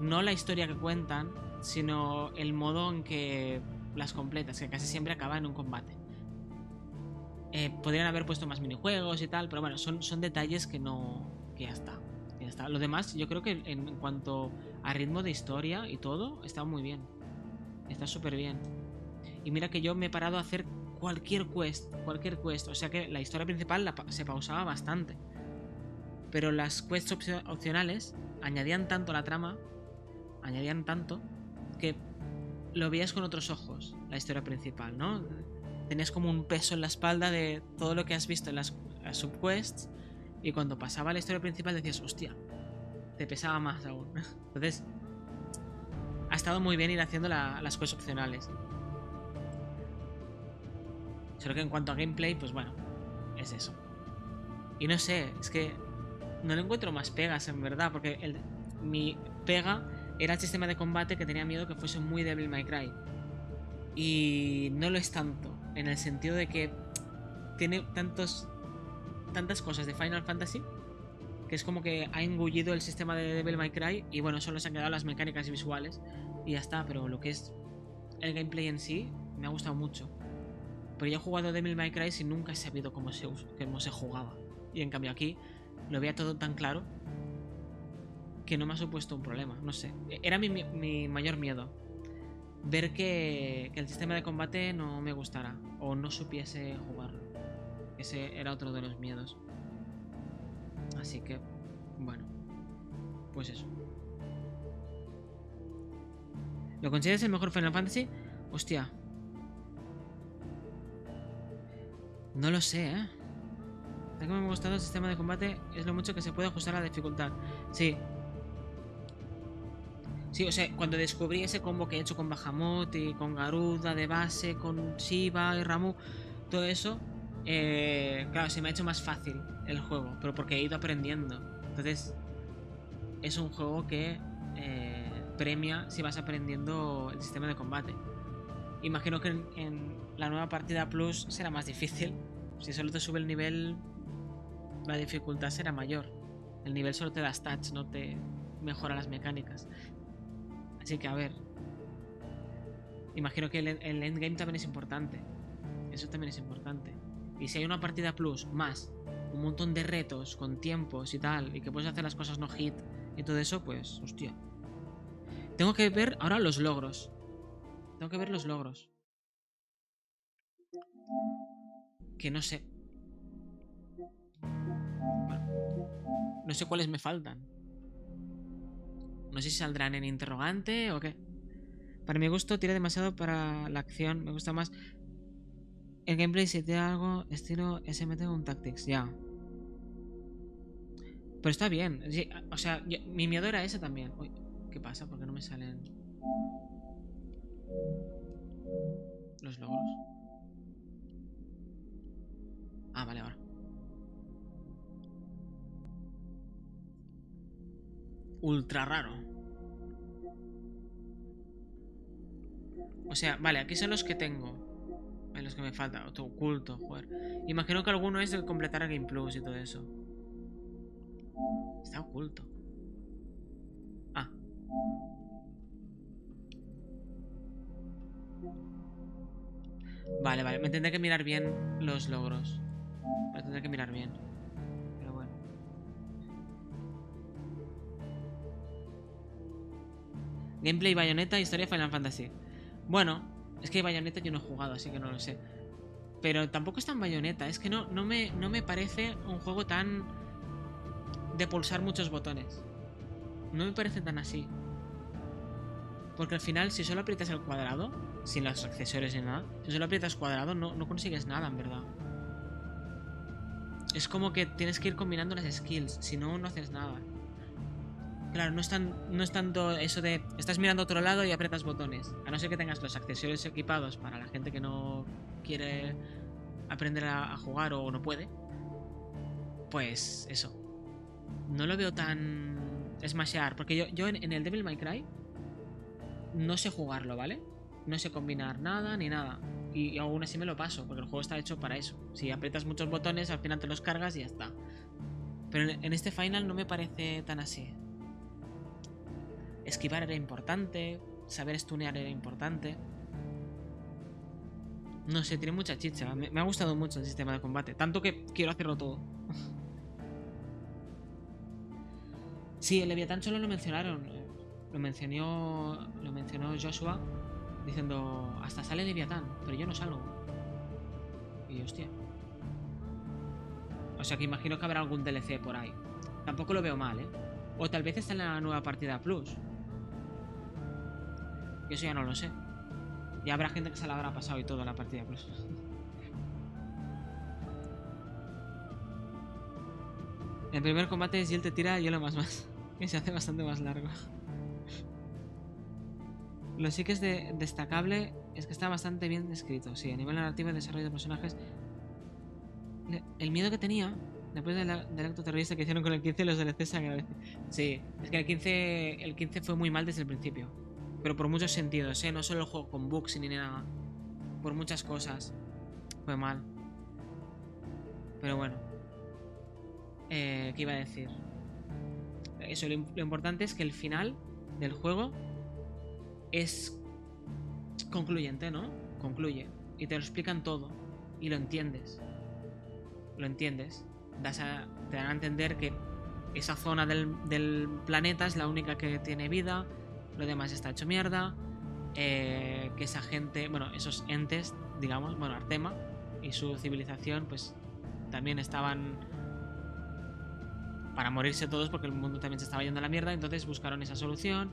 [SPEAKER 1] No la historia que cuentan, sino el modo en que las completas, que casi siempre acaban en un combate. Podrían haber puesto más minijuegos y tal, pero bueno, son detalles que no... que ya está. Lo demás, yo creo que en cuanto a ritmo de historia y todo, está muy bien. Está súper bien. Y mira que yo me he parado a hacer cualquier quest. O sea que la historia principal se pausaba bastante. Pero las quests opcionales añadían tanto a la trama, añadían tanto, que lo veías con otros ojos, la historia principal, ¿no? Tenías como un peso en la espalda de todo lo que has visto en las subquests, y cuando pasaba la historia principal decías, hostia, te pesaba más aún. Entonces, ha estado muy bien ir haciendo las quests opcionales. Solo que en cuanto a gameplay, pues bueno, es eso. Y no sé, es que no le encuentro más pegas, en verdad, porque mi pega era el sistema de combate, que tenía miedo que fuese muy Devil May Cry. Y no lo es tanto, en el sentido de que tiene tantas cosas de Final Fantasy que es como que ha engullido el sistema de Devil May Cry y bueno, solo se han quedado las mecánicas visuales y ya está, pero lo que es el gameplay en sí me ha gustado mucho. Pero yo he jugado Devil May Cry y nunca he sabido cómo se jugaba. Y en cambio aquí lo veía todo tan claro que no me ha supuesto un problema, no sé. Era mi mayor miedo. Ver que el sistema de combate no me gustara o no supiese jugarlo. Ese era otro de los miedos. Así que, bueno, pues eso. ¿Lo consideras el mejor Final Fantasy? Hostia. No lo sé, ¿eh? Lo que me ha gustado el sistema de combate es lo mucho que se puede ajustar a la dificultad. Sí. Sí, o sea, cuando descubrí ese combo que he hecho con Bahamut y con Garuda de base, con Shiva y Ramu, todo eso, claro, se me ha hecho más fácil el juego, pero porque he ido aprendiendo. Entonces, es un juego que premia si vas aprendiendo el sistema de combate. Imagino que en la nueva partida Plus será más difícil. Si solo te sube el nivel, la dificultad será mayor. El nivel solo te da stats, no te mejora las mecánicas. Así que a ver. Imagino que el endgame también es importante. Eso también es importante. Y si hay una partida plus más un montón de retos con tiempos y tal, y que puedes hacer las cosas no hit y todo eso, pues, hostia. Tengo que ver ahora los logros. Que no sé. Bueno, no sé cuáles me faltan. No sé si saldrán en interrogante o qué. Para mi gusto tira demasiado para la acción. Me gusta más el gameplay si tiene algo estilo SMT o un Tactics. Ya. Pero está bien. Sí, o sea, mi miedo era ese también. Uy, ¿qué pasa? ¿Por qué no me salen los logros? Ah, vale, ahora. Ultra raro. O sea, vale, aquí son los que tengo. Los que me faltan. Otro oculto, joder. Imagino que alguno es el completar el Game Plus y todo eso. Está oculto. Ah. Vale, vale. Me tendré que mirar bien los logros. Me tendré que mirar bien. Pero bueno. Gameplay Bayonetta, historia Final Fantasy. Bueno, es que Bayonetta yo no he jugado, así que no lo sé. Pero tampoco es tan Bayonetta. Es que no me parece un juego tan... de pulsar muchos botones. No me parece tan así. Porque al final, si solo aprietas el cuadrado, sin los accesorios ni nada, si solo aprietas cuadrado, no consigues nada, en verdad. Es como que tienes que ir combinando las skills, si no, no haces nada. Claro, no es tanto eso de estás mirando a otro lado y aprietas botones. A no ser que tengas los accesorios equipados para la gente que no quiere aprender a jugar o no puede. Pues eso. No lo veo tan smashear, porque yo en el Devil May Cry no sé jugarlo, ¿vale? No sé combinar nada ni nada. Y aún así me lo paso, porque el juego está hecho para eso. Si aprietas muchos botones, al final te los cargas y ya está. Pero en este final no me parece tan así. Esquivar era importante, saber stunear era importante. No sé, tiene mucha chicha. Me ha gustado mucho el sistema de combate, tanto que quiero hacerlo todo. Sí, el Leviatán solo lo mencionaron. Lo mencionó Joshua diciendo, hasta sale Leviatán, pero yo no salgo. Y hostia. O sea que imagino que habrá algún DLC por ahí. Tampoco lo veo mal, ¿eh? O tal vez está en la nueva partida Plus. Y eso ya no lo sé. Ya habrá gente que se la habrá pasado y todo en la partida Plus. El primer combate Jill te tira hielo más. Y se hace bastante más largo. Lo sí que es destacable es que está bastante bien descrito. Sí, a nivel narrativo y desarrollo de personajes. El miedo que tenía después del acto terrorista que hicieron con el 15 los DLC se agradece. Sí, es que el 15 fue muy mal desde el principio. Pero por muchos sentidos, ¿eh? No solo el juego con bugs ni nada. Por muchas cosas. Fue mal. Pero bueno. ¿Qué iba a decir? Eso, lo importante es que el final del juego es concluyente, ¿no? Concluye. Y te lo explican todo. Y lo entiendes. Lo entiendes. Te dan a entender que esa zona del planeta es la única que tiene vida. Lo demás está hecho mierda. Que esa gente, bueno, esos entes, digamos, bueno, Artema y su civilización, pues también estaban para morirse todos porque el mundo también se estaba yendo a la mierda. Entonces buscaron esa solución.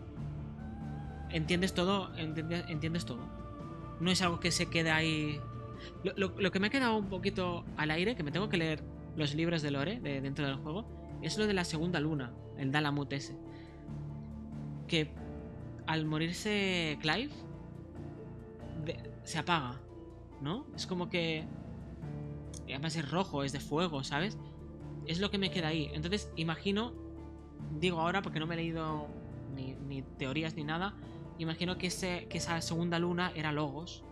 [SPEAKER 1] Entiendes todo, entiendes todo. No es algo que se quede ahí. Lo que me ha quedado un poquito al aire, que me tengo que leer los libros de lore de dentro del juego, es lo de la segunda luna, el Dalamut ese. Que al morirse Clive se apaga, ¿no? Es como que además es rojo, es de fuego, ¿sabes? Es lo que me queda ahí. Entonces imagino, digo ahora porque no me he leído ni teorías ni nada, imagino que esa segunda luna era Logos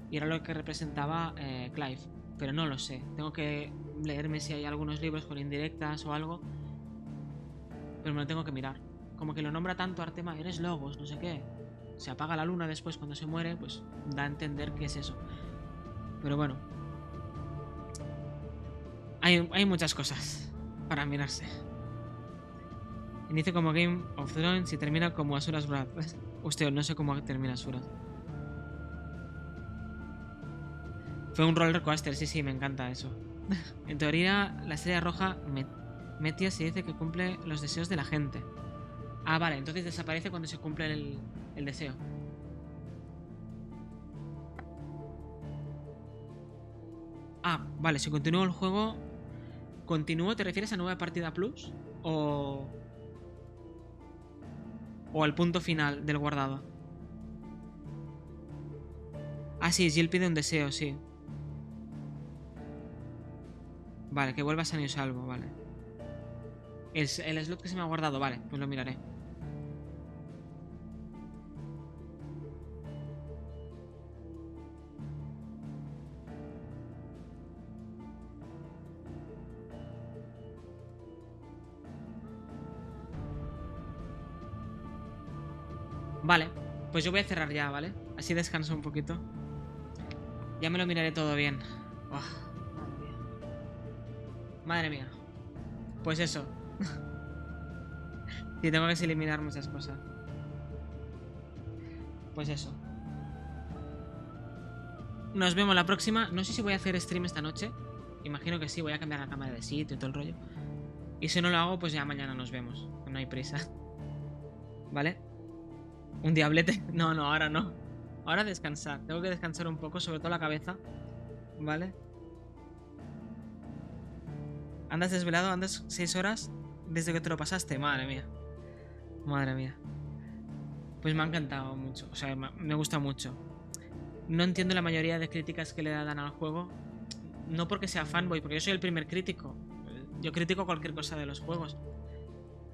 [SPEAKER 1] y era lo que representaba Clive, pero no lo sé. Tengo que leerme si hay algunos libros con indirectas o algo, pero me lo tengo que mirar. Como que lo nombra tanto Artema, eres Logos, no sé qué. Se apaga la luna después cuando se muere, pues da a entender que es eso. Pero bueno, hay muchas cosas para mirarse. Inicia como Game of Thrones y termina como Asura's Wrath. Hostia, no sé cómo termina Asura's. Fue un roller coaster, sí, me encanta eso. En teoría, la estrella roja Metia se dice que cumple los deseos de la gente. Ah, vale, entonces desaparece cuando se cumple el deseo. Ah, vale, si continúo el juego... ¿Continúo? ¿Te refieres a nueva partida plus? ¿O al punto final del guardado? Ah, sí, Jill pide un deseo, sí. Vale, que vuelva sano y salvo, vale. El slot que se me ha guardado, vale, pues lo miraré. Vale, pues yo voy a cerrar ya, ¿vale? Así descanso un poquito. Ya me lo miraré todo bien. Oh, madre mía. Madre mía. Pues eso. Y tengo que eliminar muchas cosas. Pues eso. Nos vemos la próxima. No sé si voy a hacer stream esta noche. Imagino que sí, voy a cambiar la cámara de sitio y todo el rollo. Y si no lo hago, pues ya mañana nos vemos. No hay prisa. ¿Vale? ¿Un diablete? No, ahora no. Ahora descansar. Tengo que descansar un poco, sobre todo la cabeza. ¿Vale? ¿Andas desvelado? ¿Andas 6 horas desde que te lo pasaste? Madre mía. Madre mía. Pues me ha encantado mucho. O sea, me gusta mucho. No entiendo la mayoría de críticas que le dan al juego. No porque sea fanboy, porque yo soy el primer crítico. Yo critico cualquier cosa de los juegos.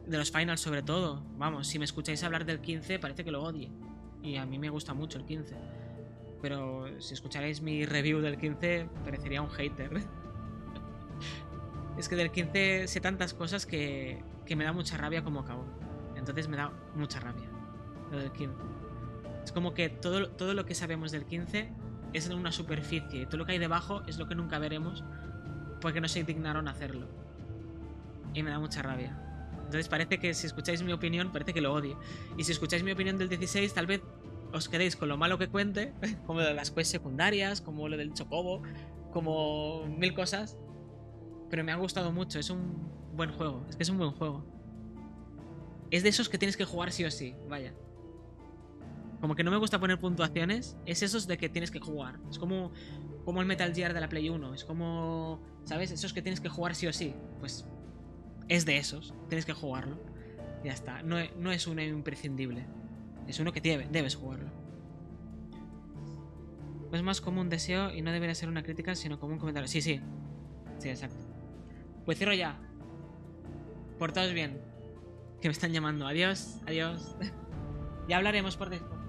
[SPEAKER 1] De los finals sobre todo. Vamos, si me escucháis hablar del 15 parece que lo odie. Y a mí me gusta mucho el 15. Pero si escucharais mi review del 15 parecería un hater. Es que del 15 sé tantas cosas que me da mucha rabia como acabó. Entonces me da mucha rabia lo del 15. Es como que todo lo que sabemos del 15 es en una superficie. Y todo lo que hay debajo es lo que nunca veremos porque no se dignaron a hacerlo. Y me da mucha rabia. Entonces parece que si escucháis mi opinión, parece que lo odie. Y si escucháis mi opinión del 16, tal vez os quedéis con lo malo que cuente, como lo de las quests secundarias, como lo del chocobo, como 1000 cosas. Pero me ha gustado mucho, es un buen juego. Es que es un buen juego. Es de esos que tienes que jugar sí o sí, vaya. Como que no me gusta poner puntuaciones, es esos de que tienes que jugar. Es como el Metal Gear de la Play 1. Es como, ¿sabes? Esos que tienes que jugar sí o sí. Pues es de esos, tienes que jugarlo. Ya está, no es uno imprescindible. Es uno que debes jugarlo. Es más como un deseo y no debería ser una crítica, sino como un comentario. Sí, exacto. Pues cierro ya. Portaos bien. Que me están llamando. Adiós. Ya hablaremos por Discord.